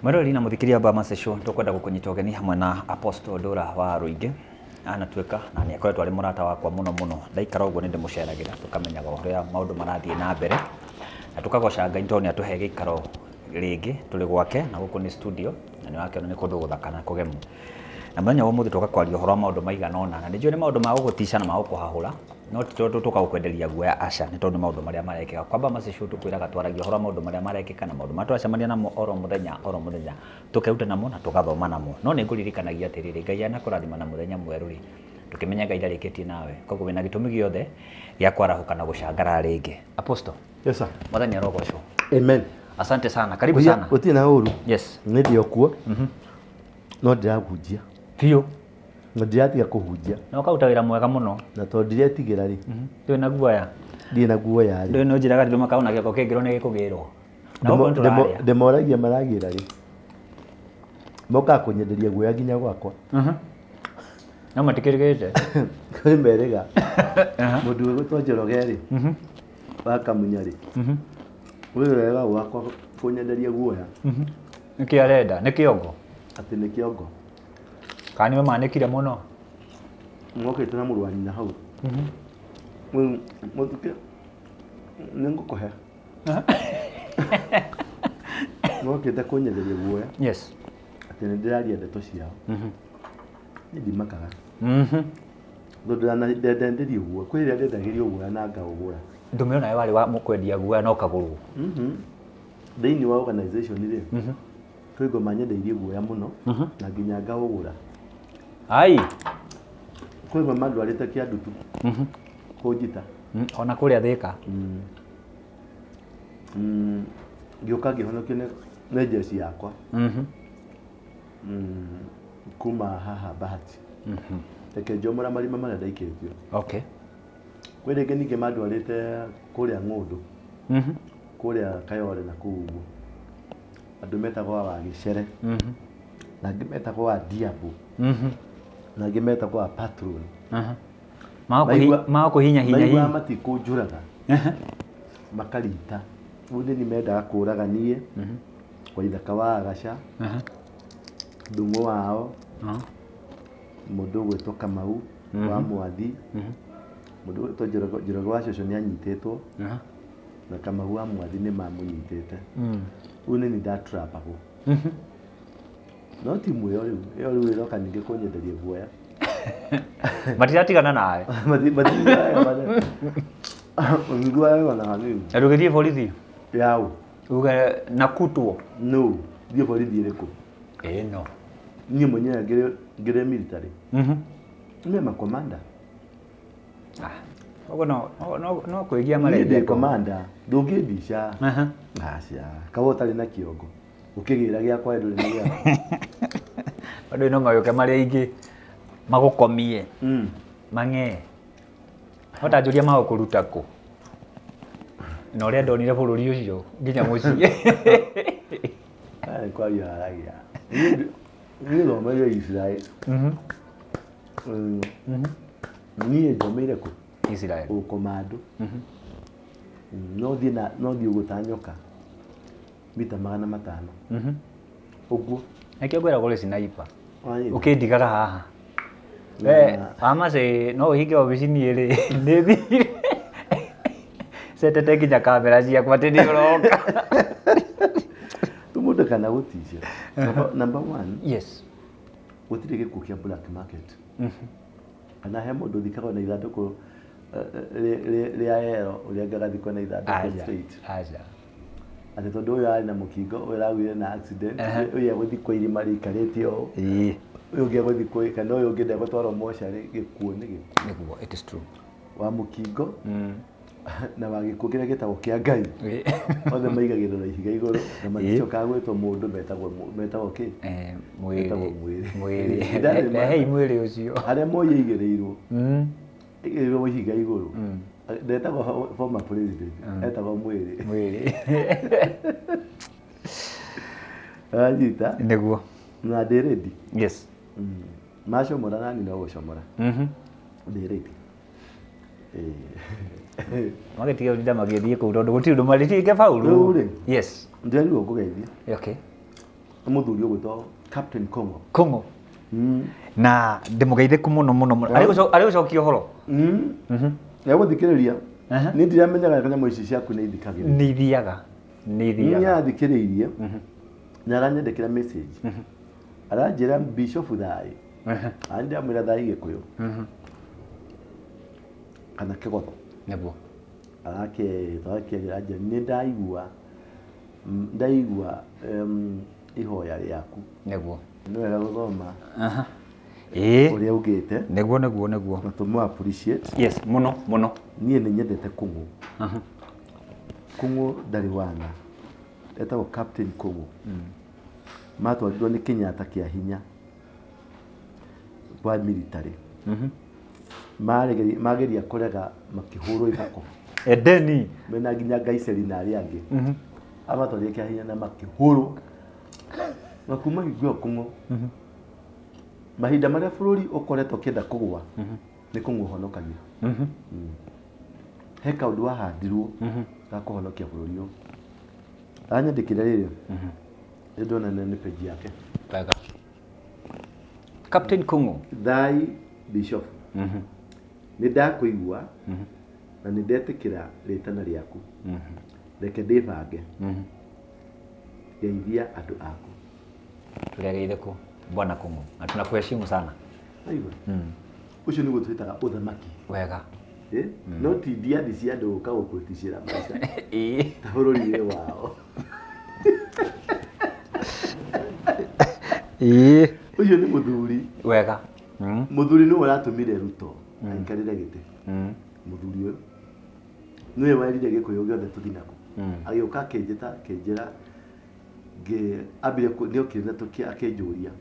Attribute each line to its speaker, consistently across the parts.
Speaker 1: Mwarori na muthikiria Bama Show tukwenda gukunyita ugeni hamwe na Apostle Ndura wa Ruingi anatuika na ni akoretwo ari murata wakwa muno ndaikara uguo ninde muceragira tukamenyaga uria maundu marathie na mbere na tukagoca Ngai toni atuhe gikaro ringi tuli gwake na guku ni studio na ni wake ni kundu guthaka na kugemu na mwanya umuthi tukakwaria horo maundu maiganona na nijue ni maundu ma gugutisha na ma gukuhahura no tito tukagukwenderia guoya aca ni tondu maundu maria marekeka kwa Bama Show tukwiraga twaragia horo maundu maria marekeka na maundu matwacemania namo oro muthenya tukeuta namo na tugathoma namo no ni nguririkanagia atiriri Ngai ana kurathima na muthenya mweru ri tukimenya Ngai ndarikitie nawe koguo wina gitumi giothe gia kwarahuka na gucangara ringi. Apostle.
Speaker 2: Yes sir.
Speaker 1: Mwathani arogocwo.
Speaker 2: Amen.
Speaker 1: Asante sana, karibu sana.
Speaker 2: Uti na uru.
Speaker 1: Yes.
Speaker 2: Ndio kuo. No ndiragunjia
Speaker 1: Tio.
Speaker 2: No ndiratia kuhunjia
Speaker 1: na ukautawira mwega muno
Speaker 2: na to ndiratigera ri
Speaker 1: ndio na guoya
Speaker 2: ndi na guoya ri
Speaker 1: ndio no njiraga ndio makaona giako kingiro ni gikugirwo
Speaker 2: ndemoragia maragira ri moka kunyenderia guoya nginya gwakwa
Speaker 1: na matikirigite
Speaker 2: kuri merega mundu gutwanjoroge ri bakamunya ri wega gwakwa kunyenderia guoya
Speaker 1: niki arenda ni kiongo
Speaker 2: ati ni kiongo
Speaker 1: kani we manikire muno
Speaker 2: ngokete na murwanyi na hau mutuke ningukuhe ngokete kunyenderia guoya
Speaker 1: yes
Speaker 2: ati ndiraria ndeto ciao ndimakaga ndodana ndenderia guoya kwira ndendagiria guoya na ngaugura
Speaker 1: ndume nawe wari wa mukwendia guoya no kaguru
Speaker 2: thĩinĩ wa organization ri twigo manyendeirie guoya muno na nginya ngaugura
Speaker 1: ai
Speaker 2: kwĩma mandwarĩte kĩandutu kũnjita
Speaker 1: ona kũrĩa Thika
Speaker 2: ngĩũka ngĩhonokio nĩ njeci yakwa kuma haha Bahati reke njomora marima marĩa ndaikĩtio
Speaker 1: okay
Speaker 2: kwĩ rĩngĩ ningĩ mandwarĩte kũrĩa Ng'ũndũ kũrĩa Kayore na kũu ũguo andũ metagwo wa Gĩcere na angĩ metagwo wa Diambu na angĩ metagwo wa Patron
Speaker 1: ma kuhinya
Speaker 2: maigua matikũnjũraga makarita ũndĩ nĩ mendaga kũraga niĩ kwa ithaka wa Agaca Ndung'ũ wao mũndũ ũgwĩtwo Kamau wa Mwathi mũndũ ũgwĩtwo Njoroge wa Cũcũ nĩ anyitĩtwo na Kamau wa Mwathi nĩ mamũnyitĩte rĩu nĩ ndatrapagwo no ti muoyo rĩu ĩroka ningĩ kũnyenderia guoya
Speaker 1: matiratigana nawe
Speaker 2: ngiguaga ona hanini
Speaker 1: ndũgĩthiĩ borithi
Speaker 2: yao
Speaker 1: uge nakutwo
Speaker 2: no thiĩ borithi ĩrĩkũ
Speaker 1: no
Speaker 2: niĩ mwenyewe ngĩrĩ military nĩ makomanda
Speaker 1: ogo no kwĩgia marende
Speaker 2: ndĩ komanda ndũngĩmbica acia kawo ũtarĩ na kĩongo ukigĩra gĩakwa ndũrĩ na gĩakwa
Speaker 1: andũ no mayũke marĩa ingĩ magukomie mang'e otanjũria magũkũruta kũ na ũrĩa ndonire bũrũri ũcio nginya mũciĩ
Speaker 2: kwaria haragia niĩ thomeire Israeli niĩ njomeire kũ
Speaker 1: Israeli
Speaker 2: ũkomando no thiĩ ũgũtanyoka mita 500 ũguo
Speaker 1: nĩkĩo ngwĩra kũrĩ sniper ũkĩndigaga haha we Bama no ũhinge obici-inĩ ĩrĩ nĩthire setete nginya kamera ciakwa atĩ nĩ ũroka
Speaker 2: mũndũ kana gũticia number 1
Speaker 1: yes
Speaker 2: gũtirĩ gĩkuũ kĩa black market kana he mũndũ thikagwo na ithandũkũ rĩa ero ũrĩa ngagathikwo na ithandũkũ straight ati tondu uyu ari na mukingo uyu agwire na accident uyu aguthikwo irima rikarĩte o uyu ungi aguthikwo kana uyu ungi ndegũtwarwo mocarĩ gĩkuũ nĩ gĩkuũ
Speaker 1: it is true
Speaker 2: wa mukingo na wa gĩkuũ kĩrĩa gĩtagwo kĩa Ngai othe maigagĩrwo na ihiga igũrũ na maticokaga gwĩtwo mũndũ metagwo kĩ
Speaker 1: mwĩrĩ hei mwĩrĩ ũcio
Speaker 2: harĩa moya igĩrĩirwo ihiga igũrũ ndetagwo former president etagwo mwĩrĩ ajita
Speaker 1: nĩguo
Speaker 2: na ndĩ ready
Speaker 1: yes
Speaker 2: macomora nani no gũcomora ndĩ ready
Speaker 1: magĩtiga ũrinda magĩthiĩ kũu tondũ gũtirĩ ũndũ marĩtige Paulo
Speaker 2: rĩu rĩ
Speaker 1: yes
Speaker 2: ndĩrerwo ngũgeithie
Speaker 1: okay
Speaker 2: muthuri ugwitwo Captain Kongo
Speaker 1: Kongo na ndimugeithĩku mũno arĩ gũcokia ũhoro
Speaker 2: ya guthikĩrĩria ni ndiramenyaga kana mwĩci ciaku nĩ ithikagĩrĩria
Speaker 1: nĩ ithiaga
Speaker 2: ni athikĩrĩirie na aranyandĩkĩra message aranjĩra Bishop thai andi amwĩra thai gĩkũyũ kana kĩgotho
Speaker 1: nĩguo
Speaker 2: arakĩra nĩ ndaigua ihoya rĩaku
Speaker 1: nĩguo
Speaker 2: nĩ wega gũthoma
Speaker 1: ũrĩa
Speaker 2: ugĩte
Speaker 1: nĩguo
Speaker 2: na tũmũ appreciate
Speaker 1: yes mũno
Speaker 2: niĩ nĩ nyendete Kung'ũ Kung'ũ ndarĩ wana etagwo Captain Kung'ũ matwarirwo nĩ Kenyatta kĩa hinya wa military mageria kũrega makĩhũrwo ithako
Speaker 1: edeni
Speaker 2: mena nginya Gaiceri na arĩa angĩ amatwarire kĩa hinya na makĩhũrwo na kuma gĩkũyũ Kung'ũ mahinda marĩa bũrũri ũkoretwo kĩenda kũgwa nĩ Kung'ũ ũhonokagia he kaũndũ wahandirwo ga kũhonokia bũrũri ũyũ aranyandĩkĩra rĩrĩ nĩ ndona nĩ page yake
Speaker 1: wega Captain Kung'ũ
Speaker 2: thai Bishop nĩ ndakũigua na nĩ ndetĩkĩra rĩtana rĩaku reke ndĩbange geithia andũ aku
Speaker 1: tũregeithĩku Bwana Kung'ũ na tunakuheshimu sana
Speaker 2: aigua ucio nĩguo twĩtaga ũthamaki
Speaker 1: wega
Speaker 2: no ti ndiathi cia andũ gũka gũkũruticĩra maica ta bũrũri-inĩ wao ucio nĩ mũthuri
Speaker 1: wega
Speaker 2: mũthuri nĩwe ũratũmire Ruto aikarĩre gĩtĩ mũthuri ũyũ nĩwe werire gĩkũyũ gĩothe tũthiĩ nako agĩũka akĩnjĩra ambire nĩokire na akĩnjũria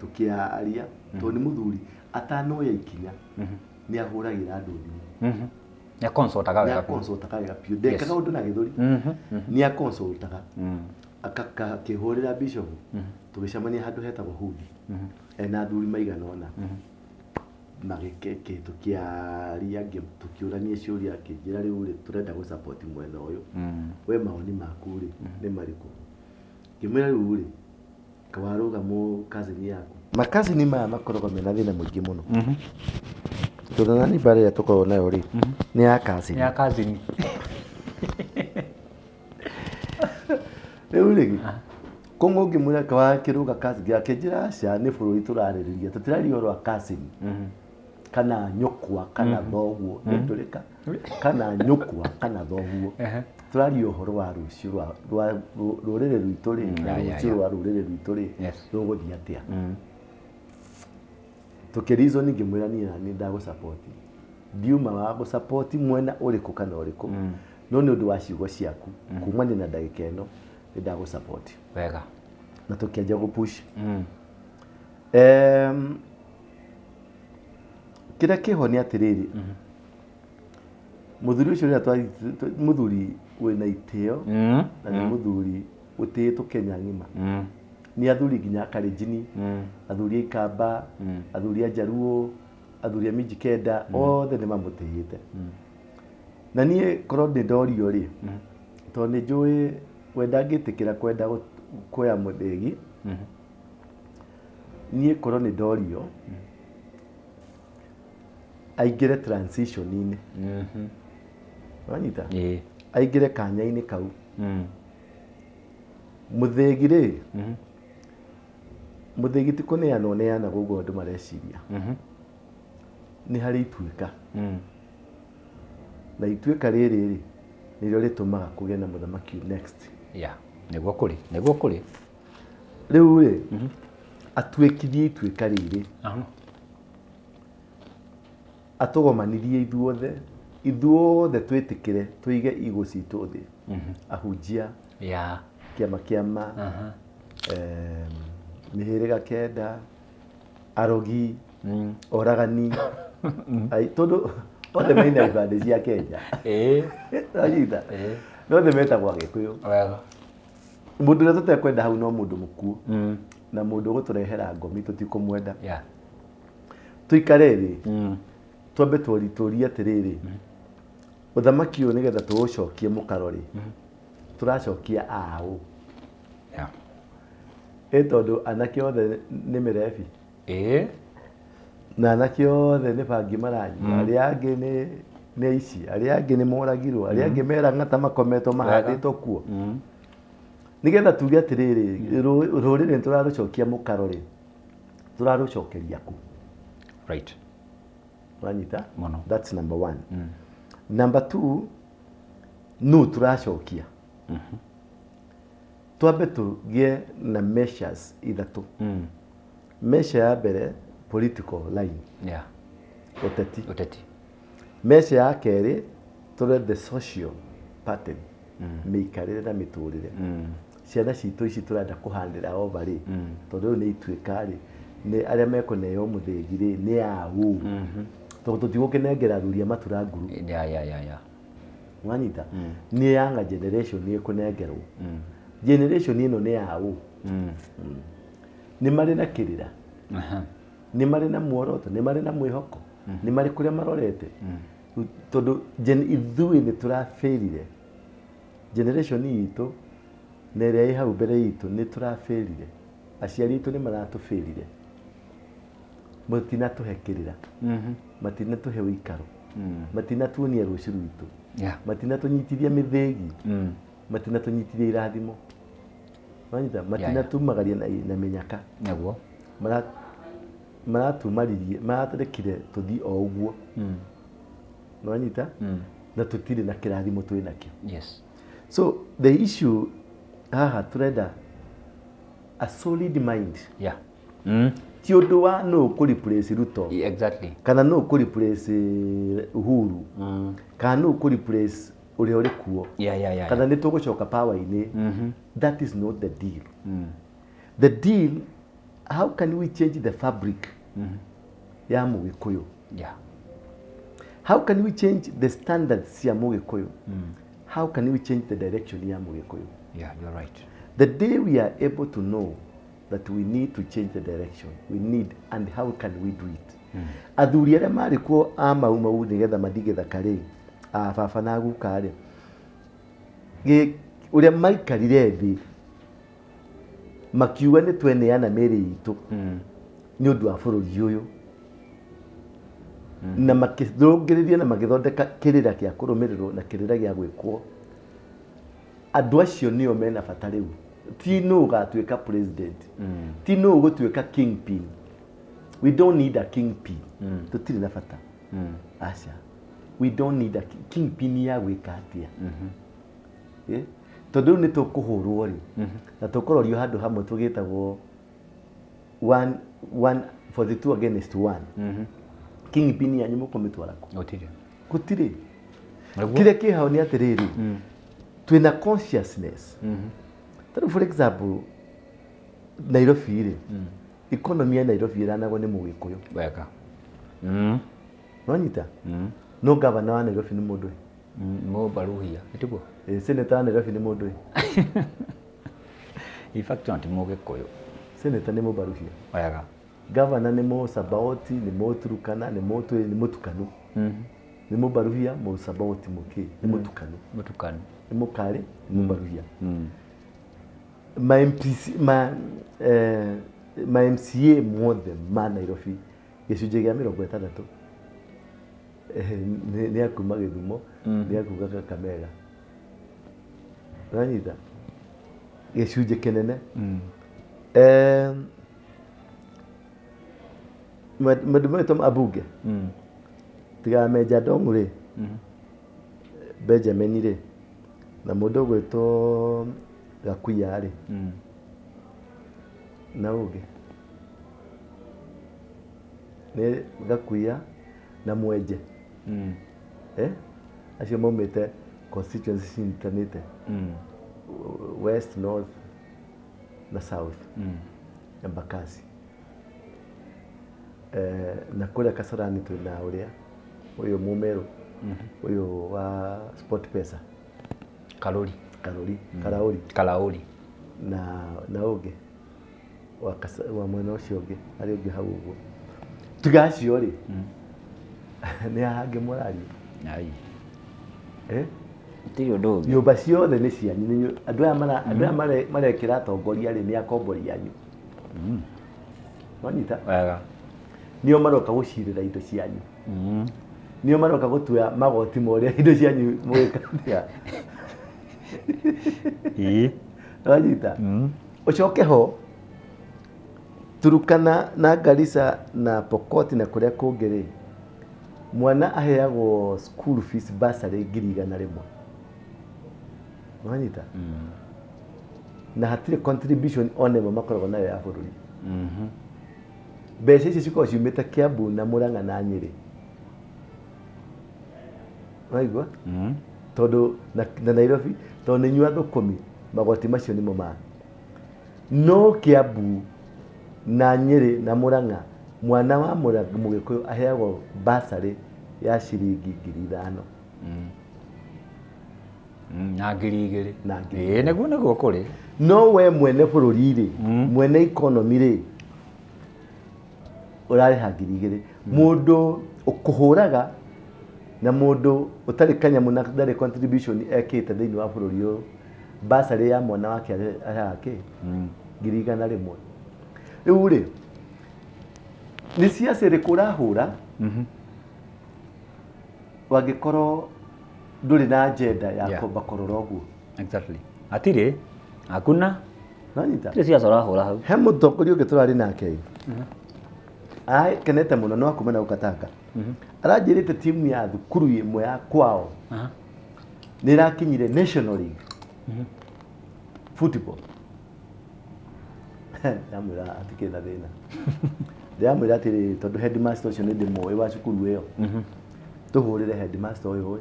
Speaker 2: tũkĩaria tondũ nĩ mũthuri atanoya ikinya nĩ ahũragĩra andũ thimũ
Speaker 1: nĩ akonsultaga
Speaker 2: wega biũ ndekaga ũndũ na gĩthũri nĩ akonsultaga akakĩhũrĩra Bishop tũgĩcemania handũ hetagwo Hudi ena athuri maigana ũna tũkĩaria tũkĩũrania ciũria akĩnjĩra rĩu tũrenda gũ-support mwena ũyũ we mawoni maku rĩ nĩ marĩkũ ngĩmwĩra rĩu rĩ kawarũga cousin yaku makazini maya makoragwo mena thĩna mũingĩ mũno tondũ nani mbara ĩrĩa tũkoragwo nayo rĩ nĩ ya cousin rĩu rĩngĩ Kung'ũ ngĩmwĩra kawakĩrũga cousin akĩnjĩra aca nĩ bũrũri tũrarĩrĩria tũtiraria ũhoro wa cousin kana nyũkwa kana thoguo ndũrĩka kana nyũkwa kana thoguo tũraria ũhoro wa rũciũ rwa rũrĩrĩ rwitũ rĩ na rũciũ rwa rũrĩrĩ rwitũ rĩ rũgũthiĩ atĩa tũkĩreason ngĩmwĩra niĩ nĩ ndagũ-support ndiuma wa gũ-support mwena ũrĩkũ kana ũrĩkũ no nĩ ũndũ wa ciugo ciaku kumania na ndagĩka ĩno nĩ ndagũ-support
Speaker 1: wega
Speaker 2: na tũkĩanjia gũ-push kĩrĩa kĩho nĩ atĩrĩrĩ mũthuri ũcio rĩrĩa mũthuri wĩna itĩo na nĩ mũthuri ũtĩĩtwo Kenya ng'ima nĩ athuri nginya Kalenjin athuri a Ikamba athuri a Jaluo athuri a Mijikenda othe nĩ mamũtĩĩte na niĩ korwo ndĩ ndorio rĩ tondũ nĩ njũĩ wenda ngĩtĩkĩra kwenda kuoya mũthĩgi niĩ korwo nĩ ndorio aingĩre transition-inĩ wanyita aingĩre kanya-inĩ kau mũthĩgi rĩ mũthĩgi ti kũneanwo neanagwo ũguo andũ mareciria nĩ harĩ ituĩka na ituĩka rĩrĩ rĩ nĩrĩo rĩtũmaga kũgĩe na mũthamaki next
Speaker 1: nĩguo kũrĩ
Speaker 2: rĩu rĩ atuĩkithie ituĩka rĩrĩ atũgomanirie ithuothe twĩtĩkĩre tũige igũ citũ thĩ ahunjia kĩama mĩhĩrĩga kenda arogi oragani tondũ othe maina ibandĩ cia Kenya anyita othe metagwo Agĩkũyũ mũndũ ũrĩa tũtekwenda hau no mũndũ mũkuũ na mũndũ ũgũtũrehera ngomi tũtikũmwenda tũikare thĩ twambe tũrie atĩrĩrĩ ũthamaki ũyũ nĩgetha tũũcokie mũkaro rĩ tũracokia aũ tondu anake othe nĩ mĩrebi na anake othe nĩ bangi maranyua arĩa angĩ nĩ aici arĩa angĩ nĩ moragirwo arĩa angĩ merang'ata makometwo mahandĩtwo kuo nĩgetha tuge atĩrĩrĩ rũrĩrĩ tũrarũcokia mũkaro rĩ tũrarũcokeria ku
Speaker 1: right
Speaker 2: wanyita that's number 1 number 2 no tũracokia twambe tũgĩe na measures ithatũ measure ya mbere political line uteti measure ya kerĩ tũre the social pattern mĩikarĩre na mĩtũrĩre ciana citũ ici tũrenda kũhandĩra overlay tondũ nĩ ituĩka rĩ nĩ arĩa mekũneo mũthĩgi rĩ nĩ aũ tondũ tũtigũkĩnengera ruria matura nguru wanyita nĩ yanga generation nĩ ĩkũnengerwo generation ĩno nĩ aũ nĩ marĩ na kĩrĩra nĩ marĩ na muoroto nĩ marĩ na mwĩhoko nĩ marĩ kũrĩa marorete tondũ ithuĩ nĩ tũrafĩrire generation itũ na ĩrĩa ĩ hau mbere itũ nĩ tũrafĩrire aciari itũ nĩ maratũfĩrire matinatũhe kĩrĩra matinatũhe ũikaro matinatuonia rũciũ rwitũ matinatũnyitithia mĩthĩgi matinatũnyitithia irathimo matinatumagaria na mĩnyaka
Speaker 1: naguo
Speaker 2: maratumaririe maratũrekire tũthi o ũguo wanyita na tũtirĩ na kĩrathimo twĩ nakĩo so the issue haha tũrenda a solid mind ti ũndũ wa no kũ-replace Ruto kana no kũ-replace Uhuru kana no kũ-replace ũrĩa ũrĩ kuo kana nĩ tũgũcoka power-inĩ that is not the deal the deal how can we change the fabric ya Mũgĩkũyũ how can we change the standards cia Mũgĩkũyũ how can we change the direction ya Mũgĩkũyũ
Speaker 1: you're right
Speaker 2: the day we are able to know that we need to change the direction we need and how can we do it athuri arĩa marĩ kuo a mau nĩgetha mathiĩ Gĩthaka rĩ baba na guka rĩ ũrĩa maikarire thĩ makiuga nĩ tweneana mĩrĩ itũ nĩ ũndũ wa bũrũri ũyũ na makĩthũngĩrĩria na magĩthondeka kĩrĩra gĩa kũrũmĩrĩrwo na kĩrĩra gĩa gwĩkwo andũ acio nĩo mena bata rĩu ti nũ ũgatuĩka president ti nũ ũgũtuĩka kingpin we don't need a kingpin tũtirĩ na bata aca we don't need a kingpin ya gwĩka atĩa tondũ nĩ tũkũhũrwo rĩ na tũkũrorio handũ hamwe tũgĩtagwo 42 against 1 kingpin yanyu mũkũmĩtwara gũtirĩ kĩrĩa kĩ hao nĩ atĩrĩrĩ twĩna consciousness tondũ for example Nairobi rĩ economy ya Nairobi ĩranagwo nĩ Mũgĩkũyũ
Speaker 1: wega
Speaker 2: wanyita no governor wa Nairobi nĩ mũndũ
Speaker 1: Bûrûrìnì etiguo
Speaker 2: senator wa Nairobi nĩ mũndũ
Speaker 1: in fact not Mũgĩkũyũ
Speaker 2: senator nĩ Bûrûrìnì
Speaker 1: wega
Speaker 2: governor nĩ Mũsabaoti nĩ Mũturukana nĩ Mũtukanu nĩ Bûrûrìnì Mũsabaoti mũkĩ nĩ Mũtukanu nĩ Mũkari nĩ Bûrûrìnì ma MCA mothe ma Nairobi gĩcunjĩ gĩa 60 nĩ akuma Gĩthumo nĩ akuga Kakamega ranyita gĩcunjĩ kĩnene madumeto abunge tiga Meja Ndong'u rĩ Benjamin rĩ na mũndũ gwĩtwo Gakuya rĩ na ũngĩ nĩ Gakuya na Mwenje acio maumĩte constituency intanĩte west north na south Embakasi na kũrĩa Kasarani twĩna ũrĩa ũyũ Mũmeru ũyũ wa Sport Pesa Karauri na ũngĩ wa mwena ũcio ũngĩ arĩ ũngĩ hau ũguo tiga acio rĩ nĩ hangĩ mũraria nyũmba ciothe nĩ cianyu andũ aya marekĩra atongoria rĩ nĩ akombori anyu wanyita
Speaker 1: wega
Speaker 2: nio maroka gucirira indo cianyu nio maroka gutua magoti moria indo cianyu mwikatia wanyita ucoke ho Turukana na Garissa na Pokot na kuria kungiri mwana aheagwo school fees bursary 100,000 wanyita na hatire contribution one makoragwo nayo ya bururi mbeca ici cikoragwo ciumĩte Kiambu na Murang'a na Nyeri waigua tondu na Nairobi tondu nyua thukumi magoti macio nimo ma no Kiambu na Nyeri na Murang'a mwana wa Mugikuyu aheagwo bursary ya ciringi 5,000
Speaker 1: na 2,000 naguo kuri
Speaker 2: no we mwene bururi ri mwene economy ri urariha 2,000 mundu ukuhuraga na mundu utari kanyamu na ndari contribution ekite thiini wa bururi uyu bursary ya mwana wake arake 1,100 riu ri ni ciaca ri kurahura wangikorwo nduri na agenda ya komba korora uguo
Speaker 1: exactly atire hakuna
Speaker 2: nanyita
Speaker 1: ile ciaca urahura hau
Speaker 2: he mutongoria ungi turari nake ai kenete muno no akumena ukataka aranjirite timu ya thukuru imwe ya kwao nirakinyire National League football ndamwira atikena thina ndamwira atiri tondu headmaster ucio ni ndimwe wa cukuru iyo tuhurire headmaster uyu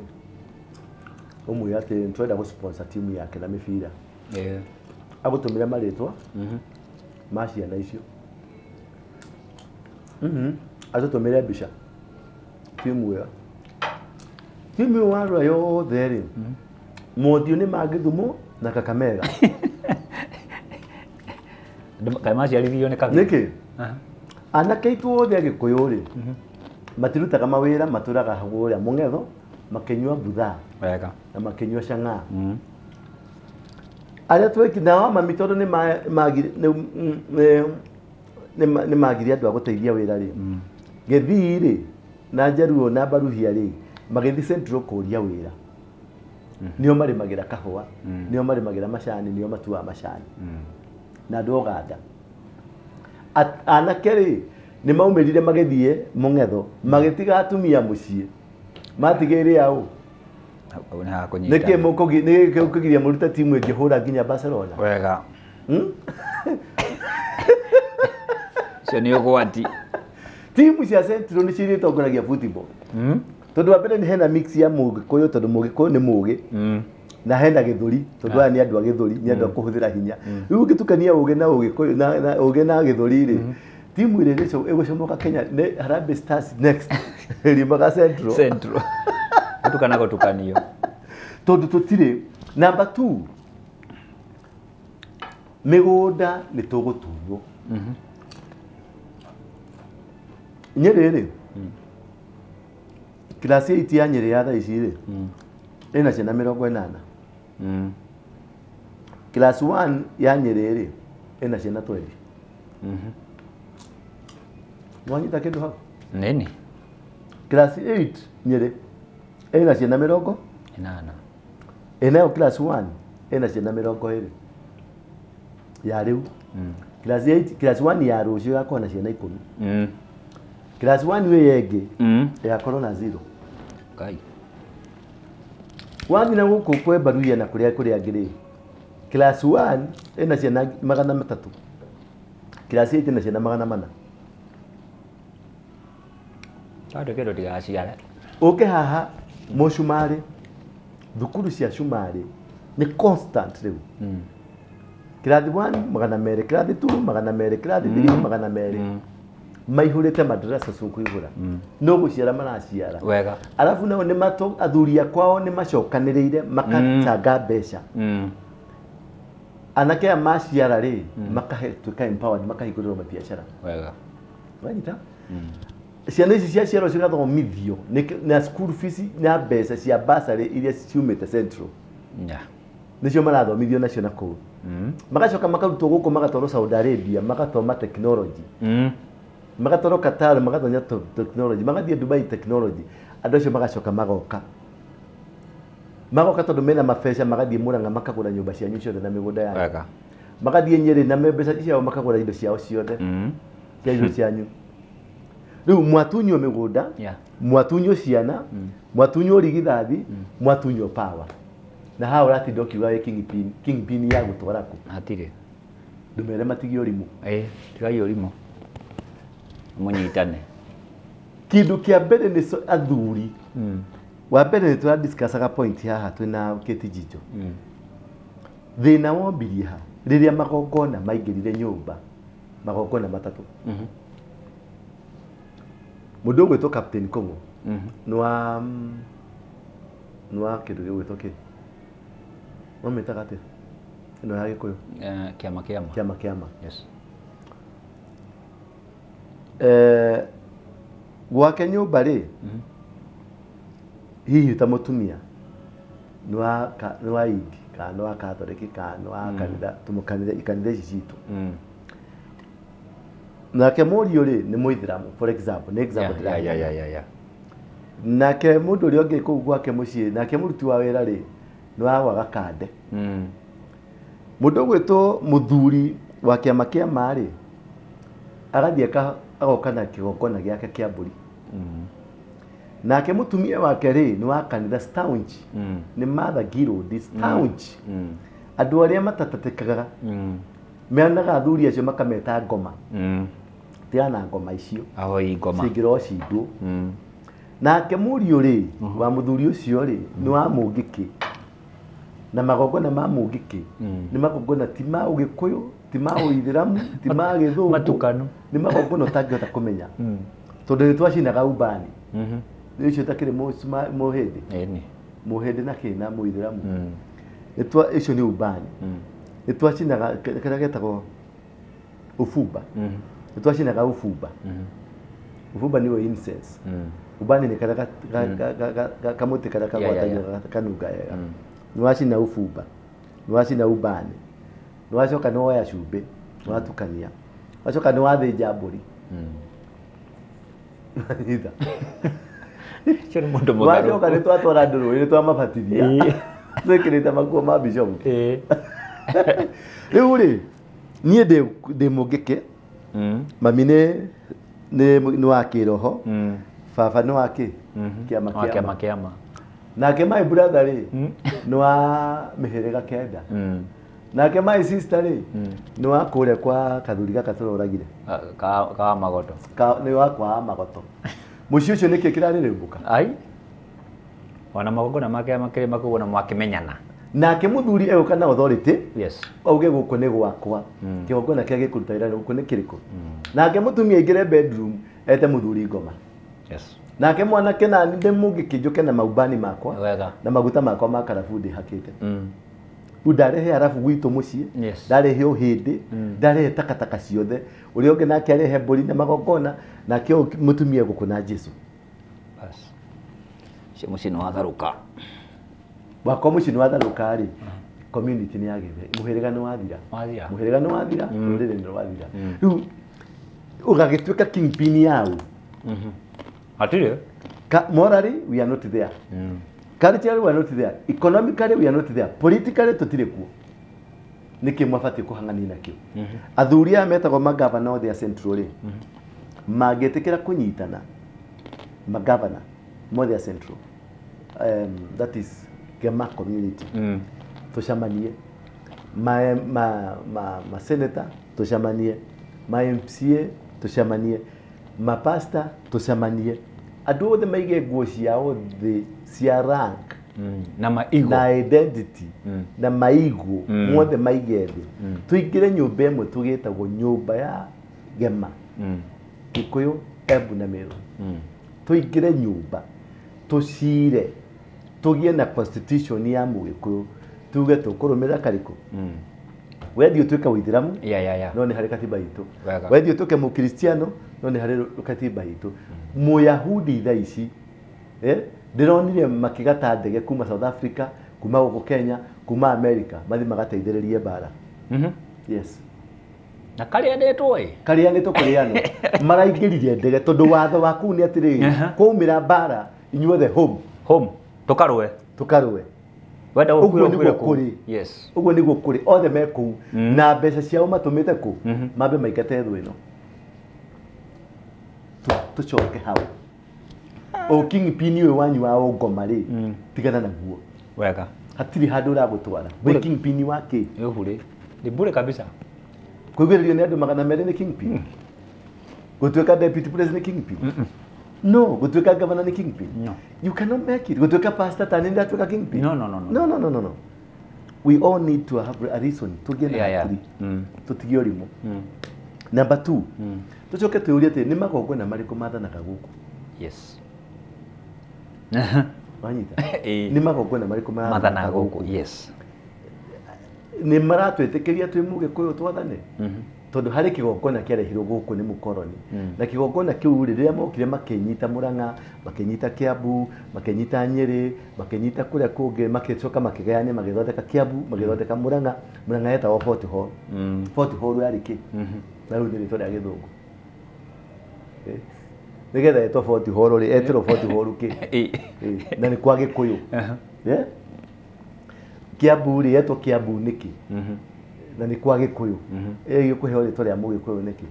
Speaker 2: umwira ati ntwenda gu sponsor timu yake na mibira agutumira maritwa ma ciana icio atutumire mbica timu iyo warwa yothe ri Mothiũ ni Gĩthumo na Kakamega
Speaker 1: kai maciarithirio ni Kakamega
Speaker 2: niki anake aitu othe Agĩkũyũ ri matirutaga mawĩra matũraga hau ũrĩa Mũng'etho makenyua butha
Speaker 1: wega
Speaker 2: na makenyua cang'aa aria twekina wa mami tondu ni magire andu a guteithia wira ri Gĩthii ri na Njaruo na Baruhia ri magithi Central kuria wira nio marimagira kahua nio marimagira macani nio matua macani na andu Oganda anake ri ni maumirire magithie Mũng'etho magitiga atumia mucii matigire au niki mukugiria muruta timu ingihura nginya Barcelona
Speaker 1: wega cio ni ugwati
Speaker 2: timu cia Central ni ciri tongoragia football tondu wa mbere ni hena mix ya Mũgĩkũyũ tondu Mũgĩkũyũ ni mugi na hena Gĩthũri tondu aya ni andu a Gĩthũri ni andu a kuhuthira hinya riu ngitukania ugi na Ũgĩkũyũ na ugi na Gĩthũri ri timu ile richo igucomoka Kenya ni Harambee Stars next rimaga Central
Speaker 1: tukana gutukanio
Speaker 2: tondu tutire number 2 migunda ni tugutunywo Nyeri ri class 8 ya Nyeri ya thaa ici ri ina ciana 80 class 1 ya Nyeri ri ina ciana 20 mwanyita kindu hau
Speaker 1: nini
Speaker 2: class 8 Nyeri ina ciana 80 enayo class 1 ina ciana 20 ya riu class 8 class 1 ya rucio yakwa na ciana 10 class 1 we yengi yakorwo na 0
Speaker 1: kai
Speaker 2: wathi na guku kwe Baruhia na kuria ngiri class 1 ina ciana 300 class 8 ina ciana 400
Speaker 1: ado kero tigaciare
Speaker 2: uke haha Mũcumari thukuru cia Cumari ni constant riu class 1 200 class 2 200 class 3 200 maihurite madrasa cukuigura no guciara maraciara
Speaker 1: wega
Speaker 2: alafu nao ni mato athuria kwao ni macokaniriire makatanga mbeca anake a maciara ri makahetuka empowered makahingurira mabiacara
Speaker 1: wega
Speaker 2: wanyita ciana ici cia ciaro cigathomithio na school fees na mbeca cia bursary iria ciumite Central nicio marathomithio nacio na kũu magacoka makarutwo gũkũ magatwarwo Saudi Arabia magathoma technology magatwarwo Qatar magathonya technology magathiĩ Dubai technology andũ acio magacoka magoka tondũ mena mabesha magathiĩ Mũrang'a makagũra nyũmba cianyu ciothe na mĩgũnda yanyu magathiĩ Nyeri na mbeca ciao makagũra indo ciao ciothe cia irio cianyu rĩu mwatunywo mĩgũnda mwatunywo ciana mwatunywo rigithathi mwatunywo power na hao ratinda kiuga kingpin ya gũtwara ku
Speaker 1: hatirĩ
Speaker 2: ndũmere matigio ũrimũ
Speaker 1: tigai ũrimũ mũnyitane
Speaker 2: kĩndũ kĩa mbere nĩ athuri wa mbere nĩ tũra discussaga point haha twĩna Kĩtijinjo thĩna wambirie ha rĩrĩa magongona maingĩrire nyũmba magongona matatũ mũndũ ũgwĩtwo Captain Kongo nwa kĩndũ gĩgwĩtwo kĩ mwamĩtaga atĩa ĩno ya Gĩkũyũ kĩama
Speaker 1: yes
Speaker 2: gwake nyũmba rĩ hihi ta mũtumia nwa indi kana nwa Katholiki kana nwa kanitha tũmũkanitha ikanitha ici citũ nake mũriũ rĩ nĩ Mũithĩramu for example nĩ example nake mũndũ ũrĩa ũngĩ kũu gwake mũciĩ nake mũruti wa wĩra rĩ nĩ wa gwaga kande mũndũ ũgwĩtwo mũthuri wa kĩama kĩa marĩ agathiĩ agoka na kĩgongona gĩake kĩa mbũri nake mũtumia wake rĩ nĩ wa kanitha staunch nĩ Mother Girod staunch andũ arĩa matatatĩkaga meanaga athuri acio makameta ngoma tiana ngoma icio cingĩro cindwo nake mũriũ rĩ wa mũthuri ũcio rĩ nĩ wa Mũngĩkĩ na magongona ma Mũngĩkĩ nĩ magongona ti ma Ũgĩkũyũ ti ma Ũithĩramu ti ma Gĩthũngũ
Speaker 1: matukanu
Speaker 2: nĩ magongona ũtangĩhota kũmenya tondũ nĩ twacinaga ubani nĩ icio takĩrĩ mũhĩndĩ na kĩna Mũithĩramu icio nĩ ubani nĩ twacinaga kĩrĩa getagwo ũbumba nĩ twacinaga ũbumba ũbumba nĩyo incense ubani nĩ karĩa kamũtĩ karĩa kagwatagio kanunga wega nĩ wacina ũbumba nĩ wacina ubani nĩ wacoka nĩ woya cumbĩ nĩ watukania wacoka nĩ wathĩnja mbũri wacoka nĩ twatwara ndũrũĩ nĩ twamabatithia twĩkĩrĩte makuo ma bishopu rĩu rĩ niĩ ndĩ Mũngĩkĩ mami nĩ wa kĩroho baba nĩ wa kĩama nake my brother rĩ nĩ wa mĩhĩrĩga kenda nake my sister rĩ nĩ wa kũrĩa kwa kathuri gaka tũroragire
Speaker 1: ka magoto
Speaker 2: nĩ wa kwa magoto mũciĩ ũcio nĩkĩ kĩrarĩrĩmbũka
Speaker 1: wana magongona make makĩrĩ makũgona mwakĩmenyana
Speaker 2: nake mũthuri egũka na authority auge gũkũ nĩ gwakwa kĩgongona kĩa gĩkũruta wĩra gũkũ nĩ kĩrĩkũ nake mũtumia aingĩre bedroom ete mũthuri ngoma nake mwanake na ndĩ Mũngĩkĩ njũke na maubani makwa na maguta makwa ma karabu ndĩhakĩte ndarehe arabu gwitũ mũciĩ ndarehe ũhĩndĩ ndarehe takataka ciothe ũrĩa ũngĩ nake arehe mbũri na magongona nake mũtumia gũkũ na Jesũ
Speaker 1: cio mũciĩ nĩ watharũka
Speaker 2: wakwa mũciĩ nĩ watharũka rĩ community nĩ yagĩte mũhĩrĩga nĩ wathira rũrĩrĩ nĩ rwathira rĩu ũgagĩtuĩka kingpin yao
Speaker 1: hatirĩ
Speaker 2: morally we are not there culturally we are not there economically we are not there politically tũtirĩ kuo nĩkĩ mwabatie kũhang'ania nakĩo athuri aya metagwo magavana othe a central rĩ mangĩtĩkĩra kũnyitana magavana mothe a central that is Gema community tũcamanie ma senator tũcamanie ma MCA tũcamanie ma pastor tũcamanie andũ othe maige nguo ciao thĩ cia rank
Speaker 1: na maigo
Speaker 2: na identity na maigo mothe maige thĩ tũingĩre nyũmba ĩmwe tũgĩtagwo nyũmba ya Gema Gĩkũyũ Embu na Meru tũingĩre nyũmba tũcire tũgĩe na constitution ya Mũgĩkũyũ tuge tũkũrũmĩrĩra karĩkũ wendi ũtuĩke Mũithĩramu no nĩ harĩ katiba itũ wendi ũtuĩke Mũkristiano no nĩ harĩ katiba itũ Mũyahudi thaa ici ndĩronire makĩgata ndege kuma South Africa kuma guku Kenya kuma America mathi magateithĩrĩrie bara. Yes.
Speaker 1: Na karianĩtwo kũrĩanwo maraingĩrire ndege tondũ watho waku nĩ atĩrĩrĩ kwaumĩra bara inyuothe home tũkarũe wenda
Speaker 2: gũkuĩra kũrĩ. Yes. Ũguo nĩguo kũrĩ othe me kũu na mbeca ciao matũmĩte kũ mambe maingate thũ ĩno tũcoke hau. O kingpin ũyũ wanyu wa Ongoma rĩ tigana naguo
Speaker 1: wega
Speaker 2: hatirĩ handũ ũragũtwara we kingpin wa kĩ
Speaker 1: bure ni bure kabisa
Speaker 2: kũigĩrĩrio nĩ andũ 200 nĩ kingpin gũtuĩka deputy president nĩ kingpin no gũtuĩka governor nĩ kingpin
Speaker 1: no
Speaker 2: you cannot make it gũtuĩka pastor tani nĩ atuĩka kingpin
Speaker 1: no
Speaker 2: we all need to have a reason tũgĩe na hakiri tũtige ũrimũ. Number 2 tũcoke twĩũrie atĩ nĩ magongona marĩkũ mathanaga gũkũ.
Speaker 1: Yes.
Speaker 2: Wanyita nĩ magongona marĩkũ
Speaker 1: mathanaga gũkũ. Yes.
Speaker 2: Nĩ maratwĩtĩkĩria twĩ Mũgĩkũyũ twathane tondũ harĩ kĩgongona kĩarehirwo gũkũ nĩ mũkoroni na kĩgongona kĩu rĩrĩa mokire makĩnyita Mũrang'a makĩnyita Kĩambu makĩnyita Nyĩrĩ makĩnyita kũrĩa kũngĩ makĩcoka makĩgayania magĩthondeka Kĩambu magĩthondeka Mũrang'a yetagwo Fort Hall. Fort Hall yarĩ kĩ na rĩu nĩ rĩtwa rĩa Gĩthũngũ nĩgetha yetwo Fort Hall rĩ etirwo Fort Hall kĩ na nĩ kwa Gĩkũyũ. Kĩambu rĩ yetwo Kĩambu nĩkĩ na nĩ kwa Gĩkũyũ gĩkũheo rĩtwa rĩa Mũgĩkũyũ nĩkĩ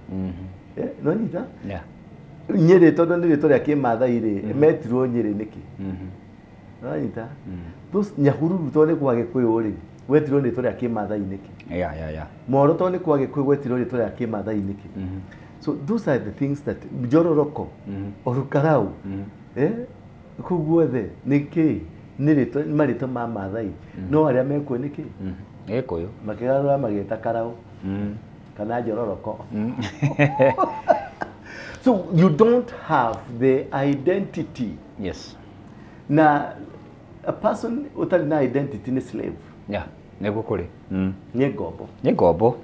Speaker 2: no nyita. Nyĩrĩ tondũ nĩ rĩtwa rĩa Kĩmaathai rĩ metirwo Nyĩrĩ nĩkĩ no nyita. Nyahururu tondũ nĩ kwa Gĩkũyũ rĩ wetirwo rĩtwa rĩa Kĩmaathai nĩkĩ. Moro tondũ nĩ kwa Gĩkũyũ wetirwo rĩtwa rĩa Kĩmaathai nĩkĩ. So those are the things that Njororoko Orukarau kũu guothe nĩkĩ nĩ marĩtwa ma Maathai no arĩa mekuo nĩkĩ
Speaker 1: Gĩkũyũ
Speaker 2: makĩgarũra magĩta Karau kana Njororoko. So you don't have the identity.
Speaker 1: Yes.
Speaker 2: Na a person utarĩ na identity nĩ slave.
Speaker 1: Nĩguo kũrĩ
Speaker 2: nĩ ngombo.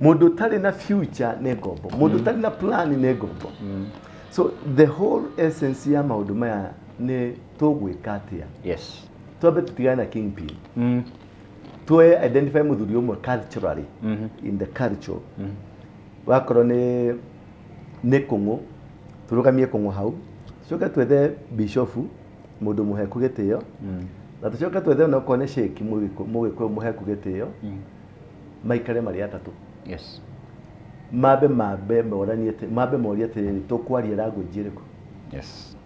Speaker 2: Mũndũ ũtarĩ na future nĩ ngombo. Mũndũ ũtarĩ na plan nĩ ngombo. So the whole essence ya maũndũ maya nĩ tũgwĩka atĩa.
Speaker 1: Yes.
Speaker 2: Twambe tũtigane na kingpin. Tuwe identify mũthuri ũmwe culturally in the culture. Wakorwo nĩ Kũng'ũ tũrũgamie Kũng'ũ hau tucoke twethe bishop mũndũ mũheku gĩtĩo na tucoke twethe na okorwo nĩ sheikh Mũgĩkũyũ mũheku gĩtĩo maikare marĩ atatũ.
Speaker 1: Yes.
Speaker 2: Mambe morie atĩrĩrĩ tũkwaria language ĩrĩkũ.
Speaker 1: Yes.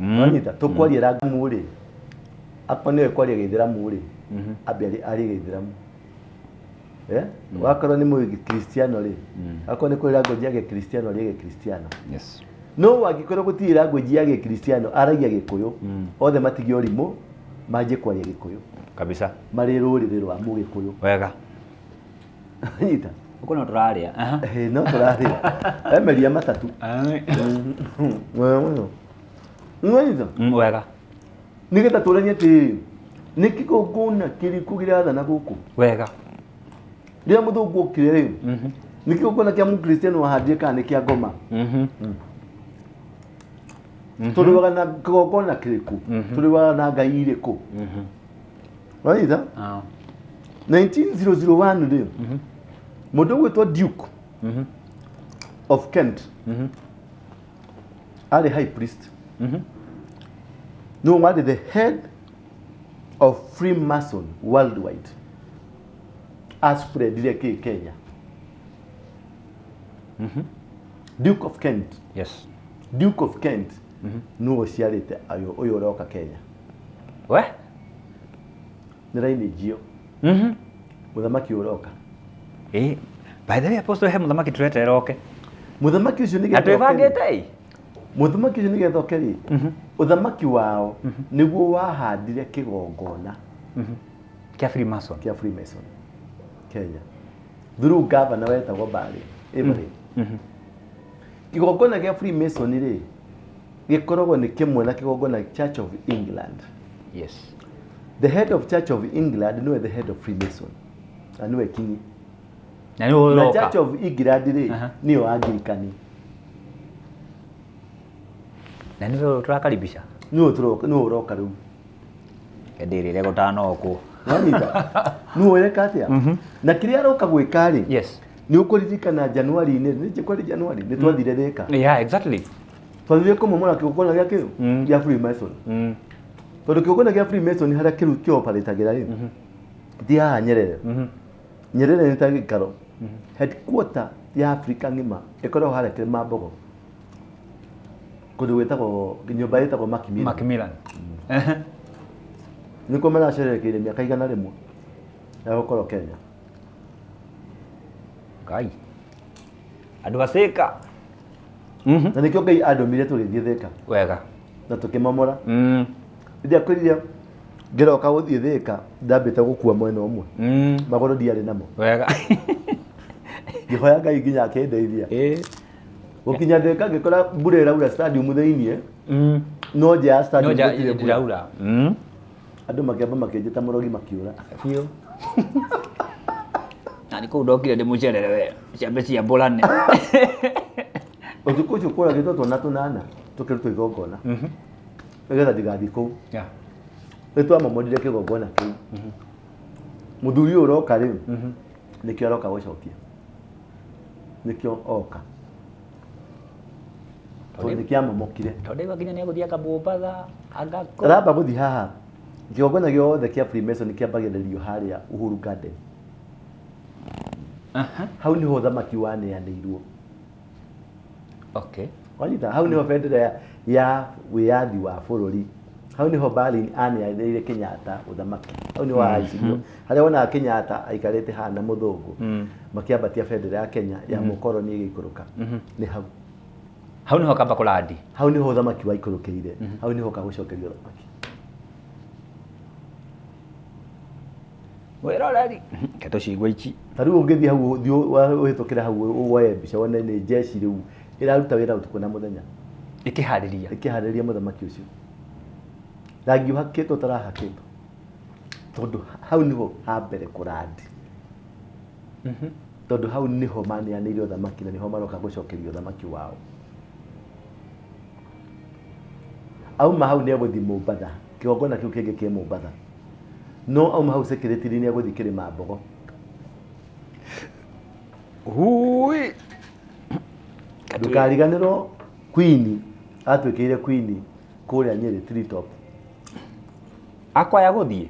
Speaker 2: Wanyita tũkwaria language rĩ akorwo nĩwe kwaria Gĩithĩramu rĩ ambe arie Gĩithĩramu. Wakorwo nĩ Mũkristiano rĩ akorwo nĩ kũrĩ language ya Gĩkristiano arie Gĩkristiano. Yes. No wangĩkorwo gũtirĩ language ya Gĩkristiano aragia Gĩkũyũ othe matige ũrimũ manjie kwaria Gĩkũyũ
Speaker 1: kabisa
Speaker 2: marĩ rũrĩrĩ rwa Mũgĩkũyũ.
Speaker 1: Wega.
Speaker 2: Nyita
Speaker 1: uko no tũrarĩa
Speaker 2: no tũrarĩa emeria matatũ. Nyita
Speaker 1: wega
Speaker 2: nĩgetha tũranie atĩ nĩ kĩgongona kĩrĩkũ kĩrathana gũkũ. Wega. Rĩrĩa mũthũngũ okire rĩ nĩ kĩgongona kĩa Mũkristiano wahandire kana nĩ kĩa ngoma. Tũrĩwaga na kĩgongona kĩrĩkũ tũrĩwaga na ngai irĩkũ. Wanyita 1901 rĩ mũndũ ũgwĩtwo Duke of Kent arĩ high priest. No one the head of Freemason worldwide spread dire Kenya. Duke of Kent. Yes. Duke of Kent no ciarĩte ũyũ ũroka Kenya. Nĩrainĩjio mũthamaki ũroka.
Speaker 1: By the way apostle he mũthamaki tũrete roke.
Speaker 2: Mũthamaki ũcio nĩgetha
Speaker 1: atwĩbangĩte
Speaker 2: mũthamaki ũcio nĩgetha oke rĩ ũthamaki wao nĩguo wahandire kĩgongona
Speaker 1: kĩa Freemason
Speaker 2: Kenya through governor wetagwo Mbari kĩgongona kĩa Freemason rĩ gĩkoragwo nĩ kĩmwe na kĩgongona Church of England. Yes. The head of Church of England nĩwe the head of Freemason na nĩwe king. Na Church of England rĩ nĩyo Anglikani. Na
Speaker 1: nĩwe tũrakaribisha
Speaker 2: nĩwe ũroka rĩu
Speaker 1: hĩndĩ ĩrĩa gũtanoku
Speaker 2: wanyita nuoyeka atia na kĩrĩa aroka gwĩka rĩ
Speaker 1: yes
Speaker 2: nĩ ũkũririkana Januari-inĩ nĩ kwari Januari nĩ twathire Thĩka
Speaker 1: yeah exactly
Speaker 2: twathire kũmomora kĩgongona gĩa kĩu gĩa Freemason tondũ kĩgongona gĩa Freemason harĩa kĩu kĩoparetagĩra rĩ ti haha Nyerere Nyerere nĩ ta gĩikaro headquarter ya Africa ng'ima ĩkoragwo harĩa Kĩrĩmambogo kũndũ gwĩtagwo nyũmba ĩtagwo Macmillan nĩkuo maracerekeire mĩaka igana rĩmwe ya gũkorwo Kenya
Speaker 1: Ngai andũ acĩka
Speaker 2: na nĩkĩo Ngai andũmire tũgĩthiĩ Thĩka
Speaker 1: wega
Speaker 2: na tũkĩmomora rĩrĩa kwĩrire ngĩroka gũthiĩ Thĩka ndambĩte gũkua mwena ũmwe magũrũ ndiarĩ namo
Speaker 1: wega
Speaker 2: ngĩhoya Ngai nginya akĩndeithia gũkinya Thĩka ngĩkora mbura ĩraura stadium thĩinĩ no nja ya stadium gũtirĩ mbura andũ makĩamba makĩnjĩta mũrogi makiũra
Speaker 1: biũ na nĩ kũu ndokire ndĩmũcerere we ciambe ciambũrane
Speaker 2: ũtukũ ũcio kũragĩtwo twana tũnana tũkĩrutwo igongona nĩgetha ndigathiĩ kũu nĩtwamomorire kĩgongona kĩu mũthuri ũyũ ũroka rĩu nĩkĩo aroka gũcokia nĩkĩo oka tondũ nĩkĩamomokire
Speaker 1: tondũ wakinya nĩegũthiĩ akambũmbatha
Speaker 2: aramba gũthiĩ haha kĩgongona gĩothe kĩa Freemason kĩambagĩrĩrio harĩa Uhuru Garden hau niho thamaki waneanĩirwo
Speaker 1: okay
Speaker 2: wanyita hau niho bendera ya wĩyathi wa bũrũri hau niho Berlin aneanĩire Kenyatta ũthamaki hau niho ahaicirio harĩa wonaga Kenyatta aikarĩte hana mũthũngũ makĩambatia bendera ya Kenya ya mũkoroni ĩgĩikũrũka nĩ
Speaker 1: hau niho kamba kũlandi
Speaker 2: hau niho ũthamaki waikũrũkĩire hau niho kagũcokerio ũthamaki
Speaker 1: wĩroreri keto cigwa ici
Speaker 2: tarĩu ũngĩthiĩ hau ũhĩtũkĩra hau woye mbica wone nĩ jeshi rĩu ĩraruta wĩra ũtukũ na mũthenya ĩkĩharĩria mũthamaki ũcio rangi ũhakĩtwo ũtarahakĩtwo tondũ hau niho ha mbere kũrandi tondũ hau niho maneanĩire ũthamaki na niho maroka gũcokerio ũthamaki wao auma hau nĩegũthiĩ Mũmbatha kĩgongona kĩu kĩngĩ kĩ Mũmbatha no auma hau secretary nĩegũthiĩ Kĩrĩmambogo
Speaker 1: hui
Speaker 2: ndũkariganĩrwo Queen atuĩkĩire Queen kũrĩa Nyeri Tree Top
Speaker 1: akwaya gũthiĩ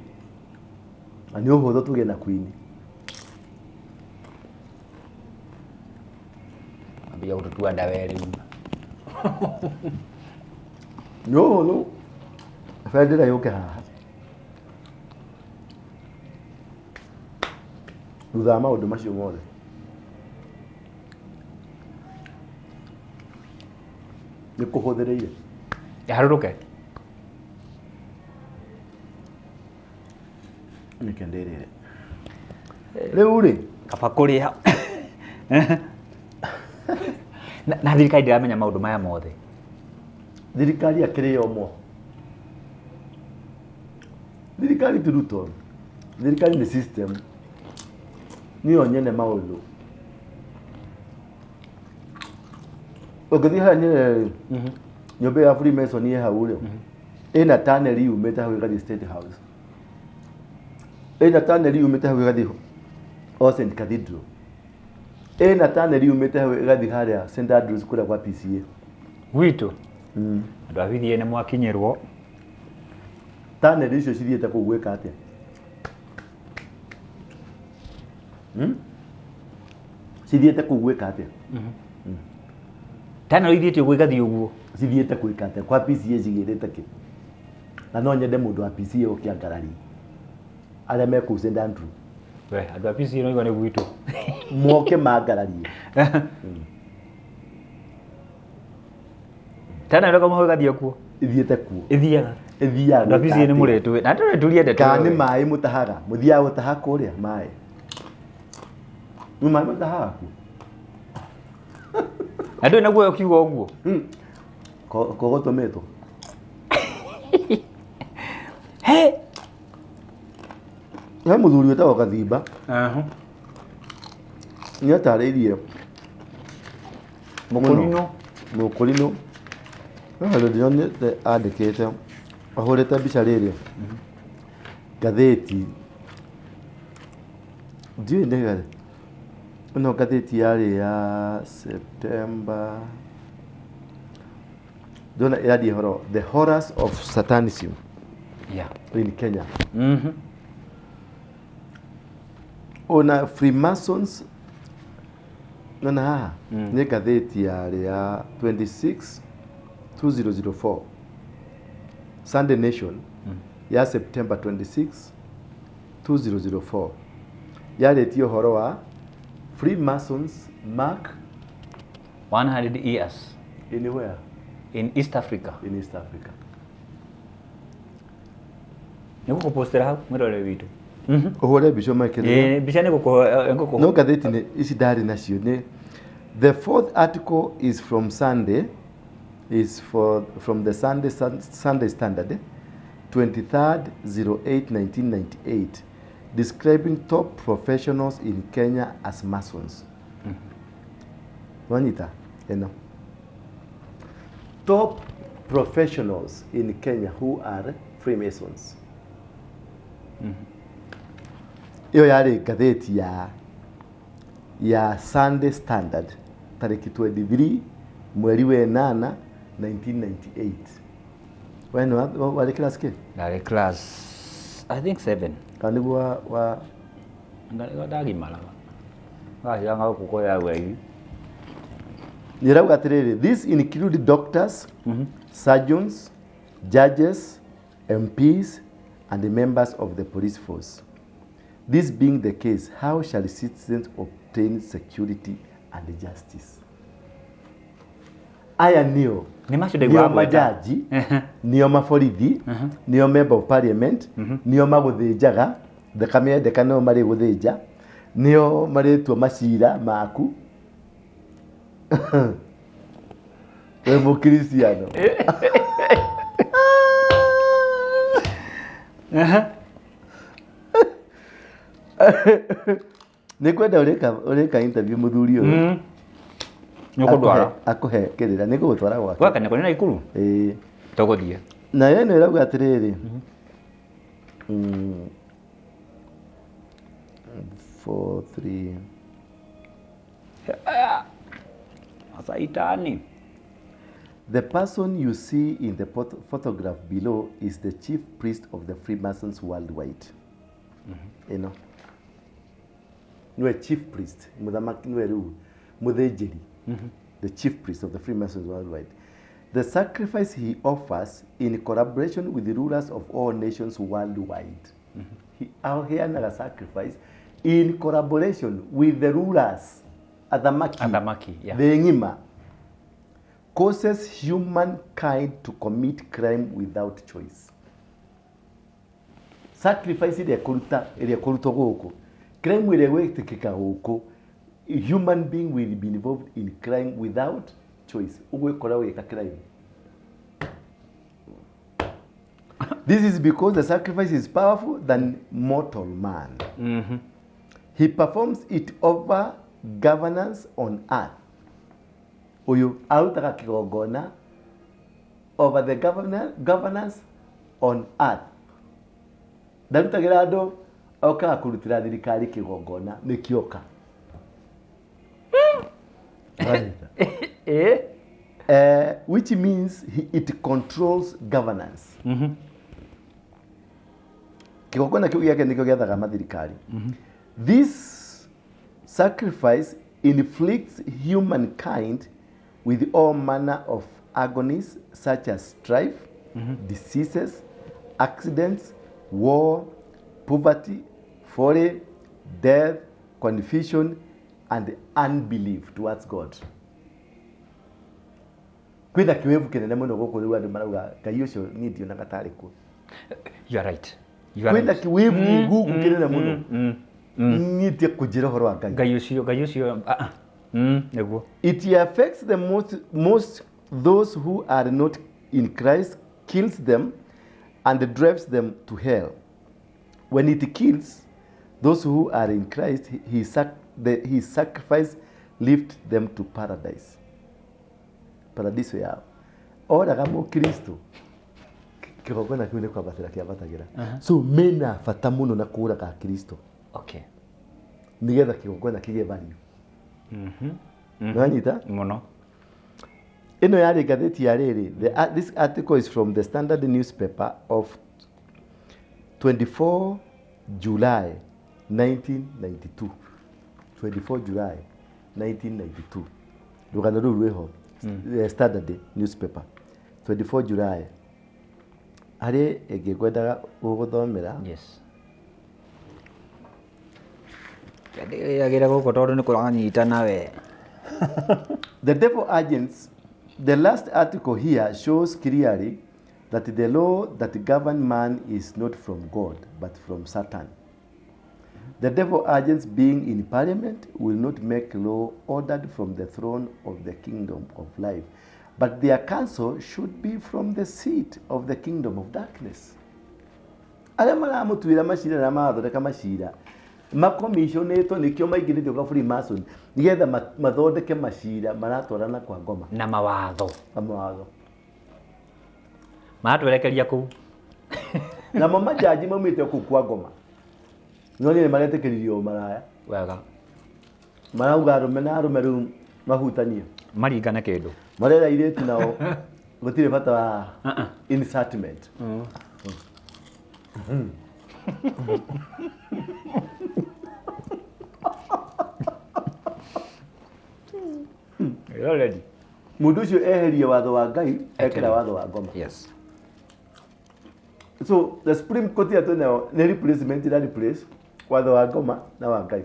Speaker 2: na nĩ ũhũthũ tũgĩe na Queen
Speaker 1: ambia gũtũtua ndawa rĩu
Speaker 2: nĩ ũhũthũ bendera yũke haha thutha wa maũndũ macio mothe nĩ kũhũthĩrĩire
Speaker 1: harũrũke
Speaker 2: nĩkĩ ndĩrĩre rĩu rĩ
Speaker 1: kaba kũrĩa na thirikari ndĩramenya maũndũ maya mothe
Speaker 2: thirikari akĩrĩ omwo thirikari turuto thirikari nĩ system niyo nyene maũndũ ũngĩthiĩ harĩa Nyerere nyũmba ya Freemason ĩ hau rĩ ĩna tunnel yumĩte hau ĩgathiĩ State House ĩna tunnel yumĩte hau ĩgathiĩ St Cathedral ĩna tunnel yumĩte hau ĩgathiĩ harĩa St Andrews kũrĩa kwa PCA
Speaker 1: gwitũ andũ a VDA nĩ mwakinyĩrwo
Speaker 2: tunnel icio cithiĩte kũu gwĩka atĩa cithiĩte kũu gwĩka atĩa
Speaker 1: tana ithiĩte ũguo igathiĩ ũguo
Speaker 2: cithiĩte gwĩka atĩa kwa PCA cigĩrĩte kĩ na no nyende mũndũ wa PCA ũkĩangarari arĩa me kũu St Andrew
Speaker 1: we andũ a PCA no igwa nĩ gwitũ
Speaker 2: moke mangararie
Speaker 1: tana ndoka mũhũ igathiĩ kuo
Speaker 2: ithiĩte kuo
Speaker 1: ithiaga
Speaker 2: andũ
Speaker 1: a PCA nĩ mũretwo na ndũrĩ tũriende
Speaker 2: kana nĩ maĩ mũtahaga mũthiaga gũtaha kũrĩa maĩ maĩ mũtahaga kuo
Speaker 1: na ndũrĩ naguo ũkiuga ũguo
Speaker 2: kogotũmĩtwo
Speaker 1: he
Speaker 2: mũthuri wĩtagwo Gathimba nĩ atarĩirie mũkũrinũ haha ndĩronete andĩkĩte ahũrĩte mbica rĩrĩ ngathĩti ndiũĩ nĩ ĩno ngathĩti yarĩ ya September ndona ĩrathi horo the horrors of satanism in Kenya. Ona Freemasons nona haha nĩ ngathĩti yarĩ ya 26/2004 Sunday Nation ya September 26/2004 yarĩtie ũhoro wa Freemasons mark
Speaker 1: 100 years
Speaker 2: anywhere
Speaker 1: in East Africa.
Speaker 2: in East Africa.
Speaker 1: Nĩguo postera hau mwĩrore witũ.
Speaker 2: Ũhũre mbica makĩria.
Speaker 1: Mbica nĩ gũkũ.
Speaker 2: No ngathĩti ici ndarĩ nacio nĩ the fourth article is from Sunday from the Sunday Standard 23/08/1998 describing top professionals in Kenya as Masons. Wanyita eno top professionals in Kenya who are Freemasons. Iyo yarĩ ngathĩti ya Sunday Standard tarĩki 23 mweri wa 8 1998. Weno wale class ke?
Speaker 1: Ndarĩ class I think 7.
Speaker 2: Kanigwa wa
Speaker 1: ndagimara. Wahiranga kukoya wei.
Speaker 2: Nirauga atiriri, this include doctors, surgeons, judges, MPs and the members of the police force. This being the case, how shall citizens obtain security and justice? Aya nio nio majaji, nio maborithi, nio member of parliament, nio magũthĩnjaga, thakame ndeka no marĩ gũthĩnja, nio marĩtua macira maku. We mũkristiano. Nĩkwenda ũrĩka interview mũthuri ũyũ.
Speaker 1: Nĩũkũndwara.
Speaker 2: Akũhe kĩrĩra nĩngũgũtwara gwake.
Speaker 1: Gwaka nĩ Naikuru? Tũgũthiĩ.
Speaker 2: Na yeye nĩ ĩrauga atĩrĩrĩ. 4-3
Speaker 1: Asaitani.
Speaker 2: The person you see in the photograph below is the chief priest of the Freemasons worldwide. You know, no chief priest, the chief priest of the Freemasons worldwide. The sacrifice he offers in collaboration with the rulers of all nations worldwide. He a sacrifice in collaboration with the rulers.
Speaker 1: Adamaki, yeah.
Speaker 2: The ngima causes humankind to commit crime without choice. Sacrifice ile kuruta goko. Crime ile wekeka goko. Human being will be involved in crime without choice. Uwe kora weka crime. This is because the sacrifice is powerful than mortal man. He performs it over governance on earth. Uyu autaka kigongona over the governance on earth. Ndarutagira andu oka kurutira thirikari kigongona nikioka. Which means it controls governance. Kigongona kiu giake nikio giathaga mathirikari. This sacrifice inflicts humankind with all manner of agonies such as strife, diseases, accidents, war, poverty, folly, death, confusion, and unbelief towards God. Kwitha kiwevu kinene muno guku riu andu marauga Ngai ucio ni ndiona gatari ku.
Speaker 1: You are right.
Speaker 2: Kwitha kiwevu guku kinene muno. Nitie kujira horo wa Ngai.
Speaker 1: Ngai ucio neguo.
Speaker 2: It affects the most those who are not in Christ, kills them and drives them to hell. When it kills those who are in Christ, his sacrifice lifts them to paradise. Paradiso yao. Oraga mu Kristo. kĩgongona kĩu nĩ kwambatĩra kĩambatagĩra so mena bata mũno na kũraga Kristo
Speaker 1: okay
Speaker 2: nigetha kĩgongona kĩgĩe value nanyita
Speaker 1: mũno
Speaker 2: ĩno yarĩ ngathĩti ya rĩrĩ this article is from the Standard newspaper of 24 July 1992 24 July 1992 rũgano rũu rwĩho Standard newspaper 24 July harĩ ĩngĩkwendaga gũgũthomera
Speaker 1: yes agĩra gũkũ tondũ nĩ kũranyita nawe
Speaker 2: the devil agents. The last article here shows clearly that the law that governs man is not from God but from Satan. The devil agents being in parliament will not make law ordered from the throne of the kingdom of life, but their counsel should be from the seat of the kingdom of darkness. Arĩa maramũtuĩra macira na marathondeka macira makomissionĩtwo nĩkĩo maingĩrĩtio kwa Freemason nigetha mathondeke macira maratwarana kwa ngoma
Speaker 1: na mawatho maratwerekeria kũu
Speaker 2: namo majaji maumĩte kũu kwa ngoma no nĩ maretĩkĩririo maraya
Speaker 1: wega
Speaker 2: marauga arũme na arũme rĩu mahutanie
Speaker 1: maringane kĩndũ
Speaker 2: marera airĩtu nao gũtirĩ bata wa incitement
Speaker 1: already
Speaker 2: mũndũ ũcio eherie watho wa Ngai ekĩra watho wa ngoma
Speaker 1: yes
Speaker 2: so the Supreme Court ya nayo nĩ replacement ĩra replace watho wa ngoma na wa Ngai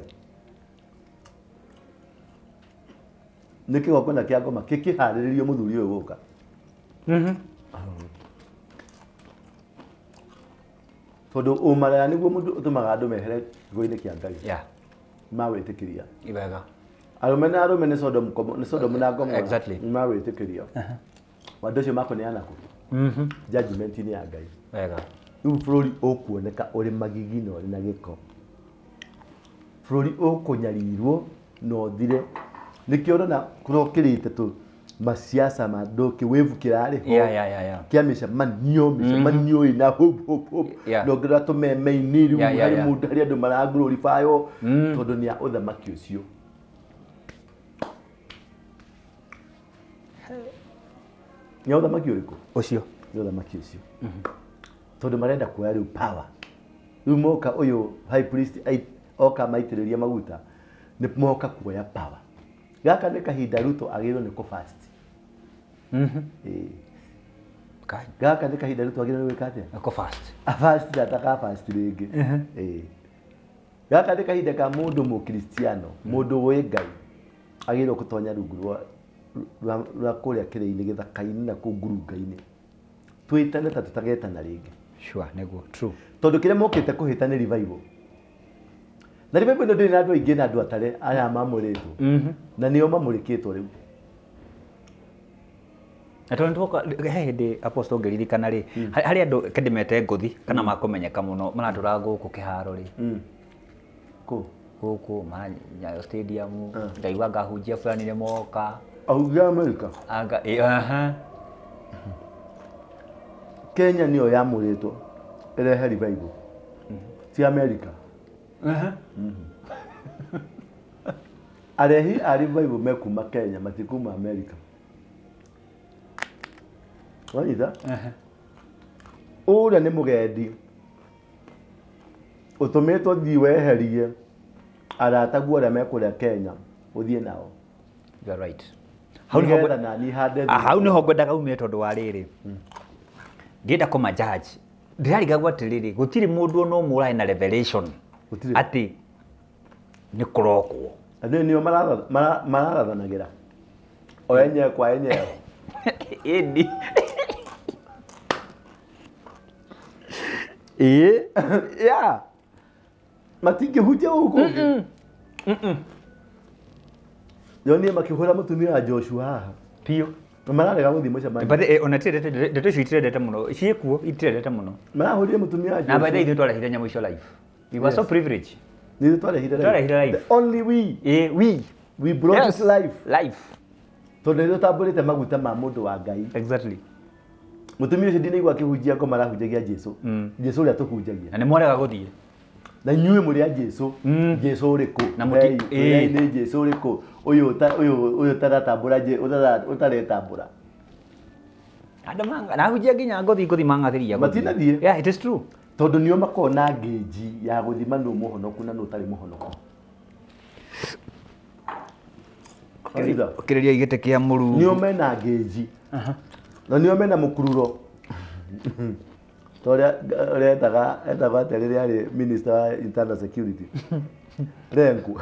Speaker 2: nĩ kĩgongona kĩa ngoma kĩkĩharĩrĩrio mũthuri ũyũ gũka tondũ ũmaraya nĩguo mũndũ ũtũmaga andũ mehere gĩko-inĩ kĩa Ngai mawĩtĩkĩria
Speaker 1: wega
Speaker 2: arũme na arũme nĩ Sodom na Gomora
Speaker 1: exactly
Speaker 2: mawĩtĩkĩria wandũ ũcio makũneana kũ judgment-inĩ ya Ngai
Speaker 1: wega
Speaker 2: rĩu bũrũri ũkuoneka ũrĩ magigi na ũrĩ na gĩko bũrũri ũkũnyarirwo na ũthire nĩkĩo ũrona kũrokĩrĩte tũ masiasa madoke wevu kĩrarĩ ho kĩa mĩcemanio ĩna hope ndongerera tũmeme-inĩ rĩu harĩ mũndũ harĩ andũ maraglorifywo tondũ nĩ ũthamaki ũcio nĩ ũthamaki ũrĩkũ
Speaker 1: ũcio
Speaker 2: nĩ ũthamaki ũcio tondũ marenda kuoya rĩu power rĩu moka ũyũ high priest oka maitĩrĩria maguta nĩ moka kuoya power gaka nĩ kahinda Ruto agĩrĩirwo nĩ kũfast gaka nĩ kahinda Ruto agĩrĩirwo nĩ gwĩka atĩa
Speaker 1: kũfast
Speaker 2: afast atakafast rĩngĩ gaka nĩ kahinda ka mũndũ mũkristiano mũndũ ũĩ Ngai agĩrĩirwo gũtonya rungu rwa kũrĩa kĩrĩ-inĩ gĩthaka-inĩ na kũu ngurunga-inĩ twĩtane ta tũtagetana rĩngĩ
Speaker 1: sure nĩguo true
Speaker 2: tondũ kĩrĩa mokĩte kũhĩta nĩ revival na revival ĩno ndĩrĩ na andũ aingĩ na andũ atarĩ aya mamũrĩtwo na nĩo mamũrĩkĩtwo rĩu
Speaker 1: na tondũ twoka he hĩndĩ apostle ngĩririkana rĩ harĩ andũ kĩndĩmete ngũthi kana makũmenyeka mũno maratũra gũkũ kĩharo rĩ gũkũ Nyayo stadium ndaigua ngahunjia fulani nĩ moka
Speaker 2: auga America Kenya nĩyo yamũrĩtwo ĩrehe revival ti America arehi a revival mekuma Kenya matikuma America wanyita ũrĩa nĩ mũgendi ũtũmĩtwo thiĩ weherie arataguo arĩa mekũrĩa Kenya ũthiĩ nao
Speaker 1: you are right
Speaker 2: hau
Speaker 1: nĩho ngwendaga umire tondũ wa rĩrĩ ndienda kũmajaji ndĩrarigagwo atĩrĩrĩ gũtirĩ mũndũ no mũrae na revelation atĩ nĩ kũrokwo
Speaker 2: andũ nĩo mararathanagĩra o enyewe kwa enyewe
Speaker 1: ĩni
Speaker 2: matingĩhunjia gũkũ yonire makĩhũra mũtumia wa Joshua haha
Speaker 1: piũ
Speaker 2: mararega gũthiĩ mũcemanio
Speaker 1: ona ndeto icio itirendete mũno ciĩkuo itirendete mũno
Speaker 2: marahũrire mũtumia wa Joshua
Speaker 1: na by the way twarehire nyamũ icio live we were so privileged
Speaker 2: nĩ twarehire live only we brought it live
Speaker 1: tondũ
Speaker 2: nĩ tũtambũrĩte maguta ma mũndũ wa Ngai
Speaker 1: exactly
Speaker 2: Mutumia ucio ndinaigua akihunjia ngoma arahunjagia Jesu. Jesu uria tuhunjagia.
Speaker 1: Na nĩ mwarega gũthiĩ.
Speaker 2: Na inyuĩ mũrĩ a Jesu. Jesu ũrĩkũ?
Speaker 1: Na
Speaker 2: nĩ Jesu ũrĩkũ? Ũyũ taratambũra ũtaretambũra.
Speaker 1: Andũ na hunjia nginya ngũthi mangathĩria.
Speaker 2: Matinathiĩ.
Speaker 1: Yeah, it is true.
Speaker 2: Tondũ nĩo makona ngĩnji ya gũthima nũ mũhonoku na nũ ũtarĩ mũhonoku.
Speaker 1: Ũkĩrĩria igĩtĩ kĩa Mũrungu.
Speaker 2: Nĩo mena ngĩnji. Na nĩo mena mũkururo. Tore retaga rĩrĩa arĩ Minister wa Internal Security. Renku.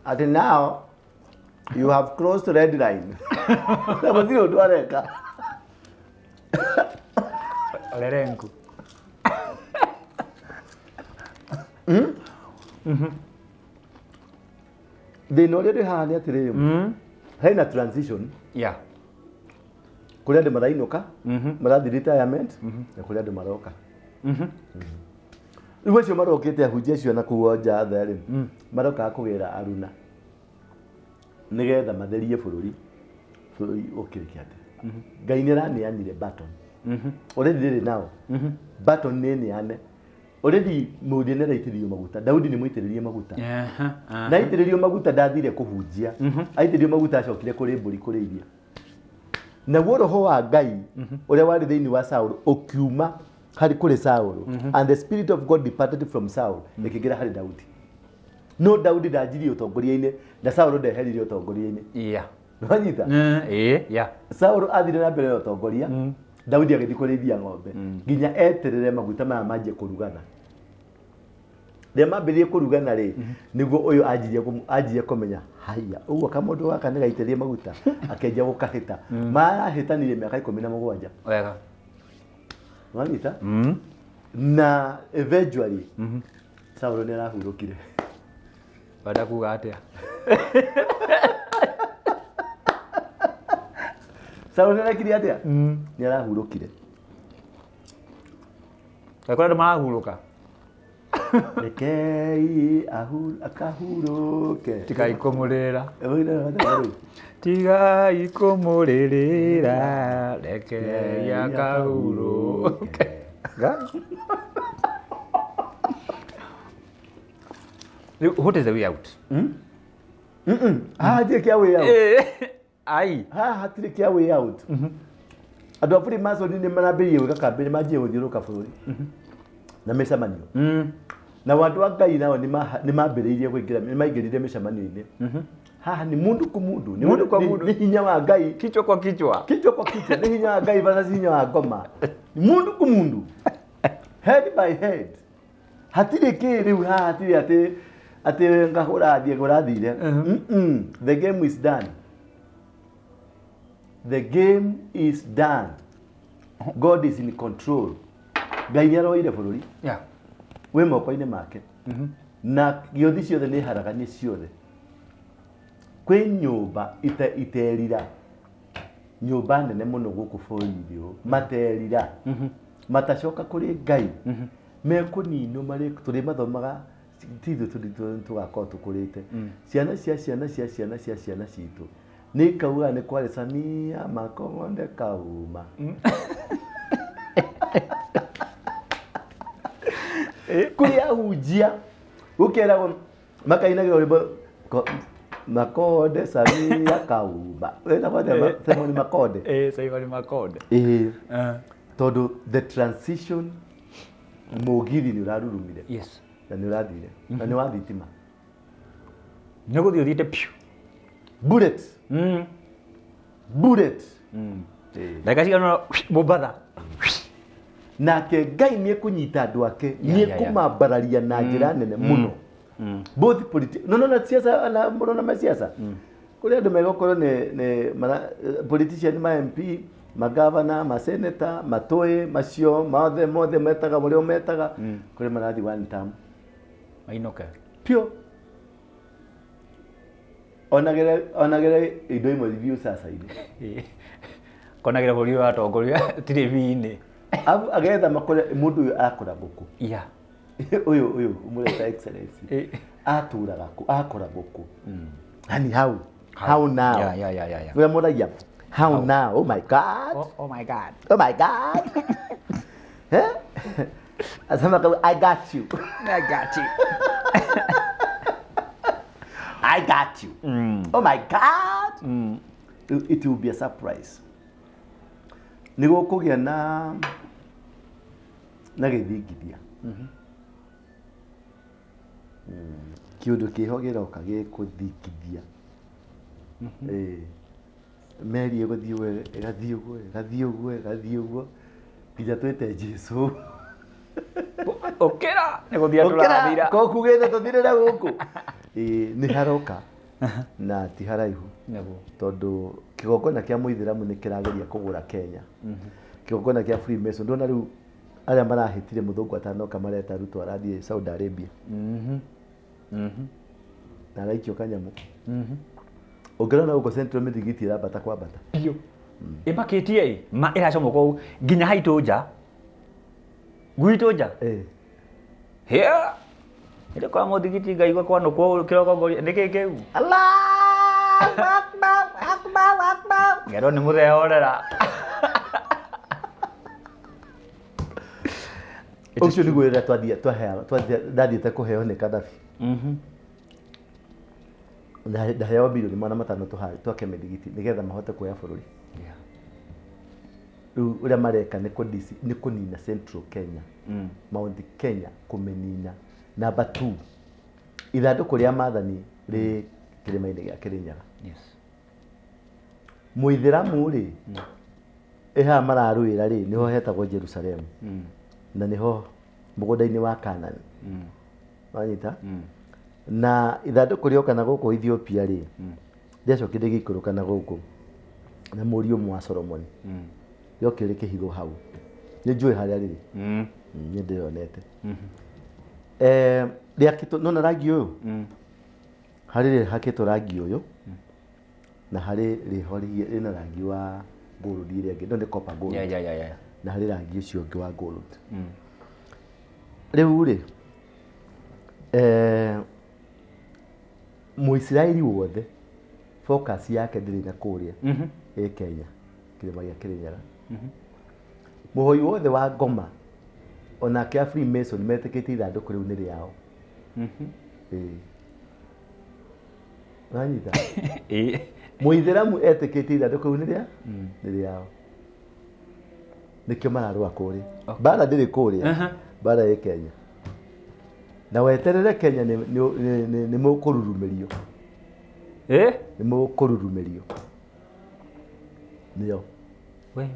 Speaker 2: And now you have crossed red line. Na gũtirĩ ũndũ areka.
Speaker 1: Renku.
Speaker 2: Thĩna ũrĩa ndĩ haha nĩ atĩrĩrĩ. Hena transition.
Speaker 1: Yeah.
Speaker 2: Kũrĩa andũ marainũka, marathiĩ retirement, na kũrĩa andũ maroka. Rĩu acio marokĩte ahunjia acio na kũu nja tha-rĩ, marokaga kũgĩra aruna nĩgetha matherie bũrũri ũkĩrĩke atĩ. Ngai nĩ araneanire baton. Already ndĩrĩ nao. Baton nĩ neane. Already mũndũ nĩ araitĩrĩrio maguta. Daudi nĩ mũitĩrĩrie maguta. Na aitĩrĩrio maguta ndathire kũhunjia. Aitĩrĩrio maguta acokire kũrĩ mbũri kũrĩithia. Na roho wa Ngai ũrĩa warĩ thĩinĩ wa Saul ũkiuma harĩ kũrĩ Saul, and the spirit of God departed from Saul ĩkĩingĩra harĩ Daudi. No Daudi ndanjirie ũtongoria-inĩ na Saul ndeherire ũtongoria-inĩ. Yeah. Wanyita?
Speaker 1: Yeah.
Speaker 2: Saul athire na mbere ya ũtongoria, Daudi agĩthiĩ kũrĩithia ng'ombe nginya eterere maguta maya manjie kũrugana. Rĩrĩa mambĩrĩrie kũrugana rĩ, nĩguo ũyũ anjirie kũmenya haya ũguo kamũndũ gaka nĩ gaitĩrĩrie maguta akenja gũkahĩta. Marahĩtanire mĩaka 17.
Speaker 1: Wega.
Speaker 2: Wanyita? Na eventually Saul nĩ arahurũkire.
Speaker 1: Baada kuga atĩa?
Speaker 2: Saul nĩ arekire atĩa? Nĩ arahurũkire.
Speaker 1: Kũrĩa andũ marahurũka.
Speaker 2: Rekei akahurũke.
Speaker 1: Tigai kũmũrĩra. Tigai kũmũrĩrĩra. Rekei akahurũke. What is the way out?
Speaker 2: Hatirĩ kĩa way out.
Speaker 1: Ai.
Speaker 2: Hatirĩ kĩa way out. Andũ a Freemason nĩ marambĩrĩirie gwĩka kambĩini manjie gũthiũrũrũka bũrũri na mĩcemanio. Na andũ a Ngai nao nĩ mambĩrĩirie kũingĩra, nĩ maingĩrire mĩcemanio-inĩ. Haha ni mundu kwa mundu. Ni hinya wa Ngai.
Speaker 1: Kichwa kwa kichwa.
Speaker 2: Kichwa kwa kichwa. Ni hinya wa Ngai versus hinya wa ngoma. Ni mundu kwa mundu. Head by head. Hatirĩ kĩrĩu haha hatirĩ atĩ ngahũra thiĩ kũrathire. The game is done. The game is done. God is in control. Ngai nĩ aroire bũrũri.
Speaker 1: Yeah.
Speaker 2: Wĩ moko-inĩ make. Na gĩothi ciothe nĩ haraganie ciothe. Kwĩ nyũmba iterira. Nyũmba nene mũno gũkũ bũrũri-inĩ ũyũ materira. Matacoka kũrĩ Ngai. Mekũninwo marĩ tũrĩ mathomaga tithu tũgakorwo tũkũrĩte. Ciana cia ciana cia ciana cia ciana citũ nĩ ikauga nĩ kwarĩ Samia makonde kauma. Kuri ahunjia gũkeragwo makainagĩra rwĩmbo makonde Samia kauma. Wenda kwenda Simon Makonde.
Speaker 1: Simon Makonde.
Speaker 2: Tondũ the transition mũgithi nĩ ũrarurumire.
Speaker 1: Yes.
Speaker 2: Na nĩ ũrathire. Na nĩ wa thitima.
Speaker 1: Nĩ gũthiĩ ũthiĩte piu.
Speaker 2: Bullet. Bullet.
Speaker 1: Ndagĩka cigana Mũmbatha.
Speaker 2: Nake Ngai nĩ ekũnyita andũ ake, nĩ ekũmambararia na njĩra nene mũno. Both politics. No siasa na mbona na siasa. Kũrĩ andũ megũkorwo nĩ politician ma MP, magavana, maseneta, matũĩ, macio mothe metaga ũrĩa metaga. Kũrĩ marathi one term.
Speaker 1: Mainoke.
Speaker 2: Pio. Onagere indo imwe review sasa hivi.
Speaker 1: Konagere bũrũri wa atongoria TV-inĩ.
Speaker 2: Agetha makore mũndũ ũyũ akora gũkũ.
Speaker 1: Yeah.
Speaker 2: Ũyũ mũreta excellence. Atũraga kũ, akora gũkũ. Hani how now?
Speaker 1: Yeah.
Speaker 2: Wewe mũraia. How now? Oh my God.
Speaker 1: Oh my God.
Speaker 2: Oh my God. Eh? Asema kama I got you.
Speaker 1: I got you.
Speaker 2: I got you. Oh my God. It will be a surprise. Nigo kugia na githingithia. Kiundu kiho giroka gikuthingithia. Meri igathii uguo nginya twite Jesu.
Speaker 1: Okera niguthia turathira
Speaker 2: ko kugete tuthirira guku ni haroka na ti haraihu tondu kigongona kia muithiramu ni kirageria kugura Kenya. Kigongona kia Freemason ndona riu aria marahitire muthungu atanoka mareta ruto arathie Saudi Arabia. Na raikio kanyamu. Ongera uko Central Midigiti irabata kwa bata
Speaker 1: iyo imakitie ma iracomwo kwa nginya haitu nja gwito nja hea ile kwa muthigiti ngaigwa kwa no kwa kiroko niki kiu
Speaker 2: Allah akbar
Speaker 1: ngero ni murehorera
Speaker 2: ucio ni gwira twathiete kuheo ni Kadafi. Ndaheo bilioni mana matano twake Midigiti nigetha mahote kuoya bururi. Riu uria mareka ni kunina Central Kenya. Mount Kenya kumenina. Number 2 ithanduku ria mathani ri kirima-ini gia Kirinyaga. Muithiramu ri eha mararuira ri niho hetagwo Jerusalem. Na niho mugunda-ini wa Kanani. Wanyita? Na ithanduku rioka na guku Ethiopia ri ndiacokire gikuruka na guku na murio mwa Solomon yokire kihitho hau ni njui haria riri ni ndionete riakito nona rangi uyu hari hakito rangi uyu na hari rihorie rina rangi wa gold ire ngi ndo ni copper gold na hari rangi ucio ngi wa gold riu ri Muisraeli wothe focus yake ndiri na kuria Kenya kirima gia Kirinyaga. Muhoi wothe wa ngoma ona kia Freemason metikite ithanduku riu ni riao. Wanyita muithiramu etikite ithanduku riu ni riao nikio mararua kuria bara ndiri kuria bara ya Kenya na weterere Kenya ni mukururumirio ni mukururumirio nio
Speaker 1: we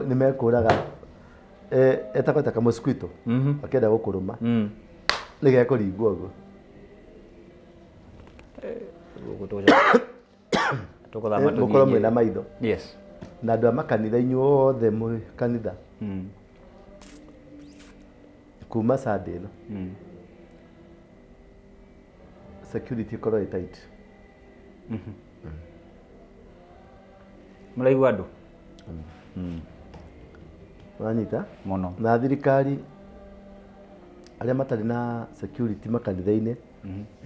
Speaker 2: ni mekuraga etakota mosquito akenda gukuruma ni gekuringwo uguo
Speaker 1: tukuthama
Speaker 2: mukorwo mwina maitho
Speaker 1: yes
Speaker 2: na andu a makanitha inyuothe mu kanitha kuma Sunday no security korwo i tight
Speaker 1: muraigua andu
Speaker 2: wanyita
Speaker 1: muno
Speaker 2: na thirikari aria matari na security makanitha-ini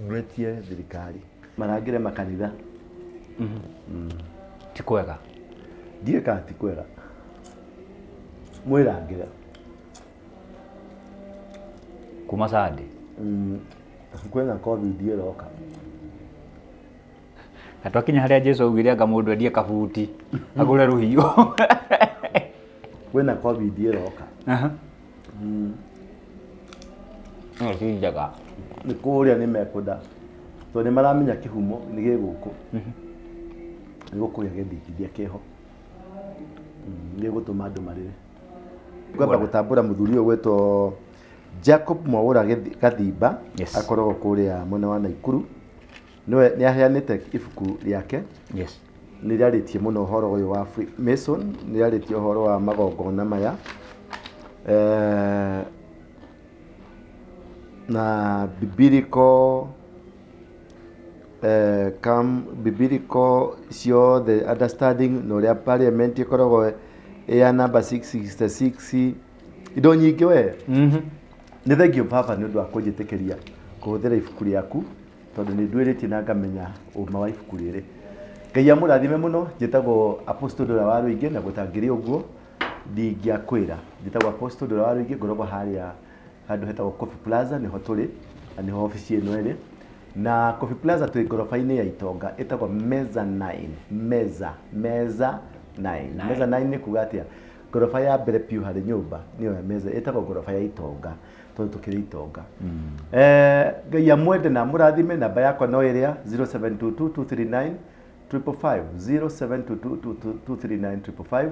Speaker 2: ngwetie thirikari marangire makanitha
Speaker 1: ti kwega
Speaker 2: ndiye ka ti kwega mwirangire
Speaker 1: kuma Sunday
Speaker 2: kwena covid iroka
Speaker 1: atwakinya haria Jesu augire anga mundu endie kabuti agure ruhiu
Speaker 2: kwena covid iroka
Speaker 1: njaga
Speaker 2: ni kuria ni mekunda to ni maramenya kihumo ni giguku ni gukuya githingithia kiho ni gutuma andu marire kwamba gutambura muthuri uyu wetwo Jacob Mwaura Gathimba akoragwo kuria mwena wa Naikuru niwe ni aheanite ibuku riake ni riaritie muno horo uyu wa Freemason ni riaritie horo wa magongona maya na biblical the understanding no ria parliament ikoragwo ya number 666 indo nyingi we ni thengio baba ni undu wa kunjitikiria kuhuthira ibuku riaku tondu ni ndwiritie na ngamenya uma wa ibuku riri Ngai amũrathime mũno. Njĩtagwo Apostle Ndura wa Rũingĩ, na gũtangĩrĩ ũguo ndingĩakwĩra. Njĩtagwo Apostle Ndura wa Rũingĩ, ngoragwo harĩa handũ hetagwo Coffee Plaza, nĩho tũrĩ na nĩho ofici ĩno ĩrĩ. Na Coffee Plaza twĩ ngoroba-inĩ ya itonga ĩtagwo Meza 9. Meza 9. Meza 9 nĩ kuga atĩa? Ngoroba ya mbere piũ harĩ nyũmba nĩyo ya Meza, ĩtagwo ngoroba ya itonga, tondũ tũkĩrĩ itonga. Ngai amwende na amũrathime. Namba yakwa no ĩrĩa 0722239555, 0722239555.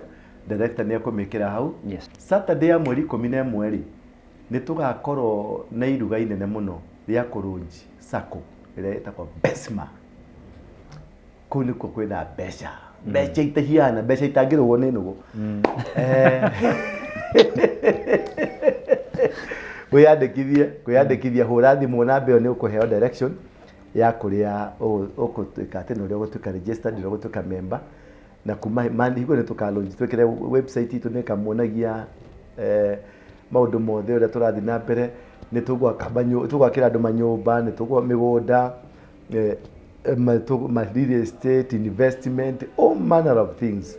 Speaker 2: Director nĩ ekũmĩkĩra hau. Saturday ya mweri 11 rĩ, nĩ tũgakorwo na iruga inene mũno rĩa kũrũnji sako ĩrĩa ĩtagwo Besma. Kũu nĩkuo kwĩna mbeca, mbeca itahiana, mbeca itangĩrũgwo nĩ nũgũ. Kwĩyandĩkithia hũra thimũ, namba ĩyo nĩ ũkũheo direction ya kũrĩa ũgũtuĩka atĩ nĩ ũrĩa ũgũtuĩka registered, nĩ ũgũtuĩka member. Na kuma higũ nĩ tũkalonji twĩkĩre website itũ nĩ ĩkamwonagia maũndũ mothe ũrĩa tũrathiĩ na mbere. Nĩ tũgwakĩra andũ manyũmba, nĩ mĩgũnda, real estate, investment, all manner of things.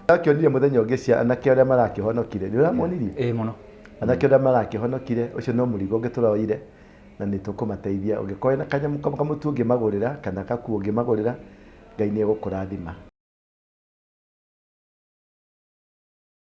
Speaker 2: Akĩonire mũthenya ũngĩ cia anake arĩa marakĩhonokire. Nĩ ũramwonirie?
Speaker 1: Mũno.
Speaker 2: Anake arĩa marakĩhonokire, ũcio no mũrigo ũngĩ tũroire na nĩ tũkũmateithia. Ũngĩkorwo na kanyamũ kamũtu ũngĩmagũrĩra kana gakuo ũngĩmagũrĩra, Ngai nĩ egũkũrathima.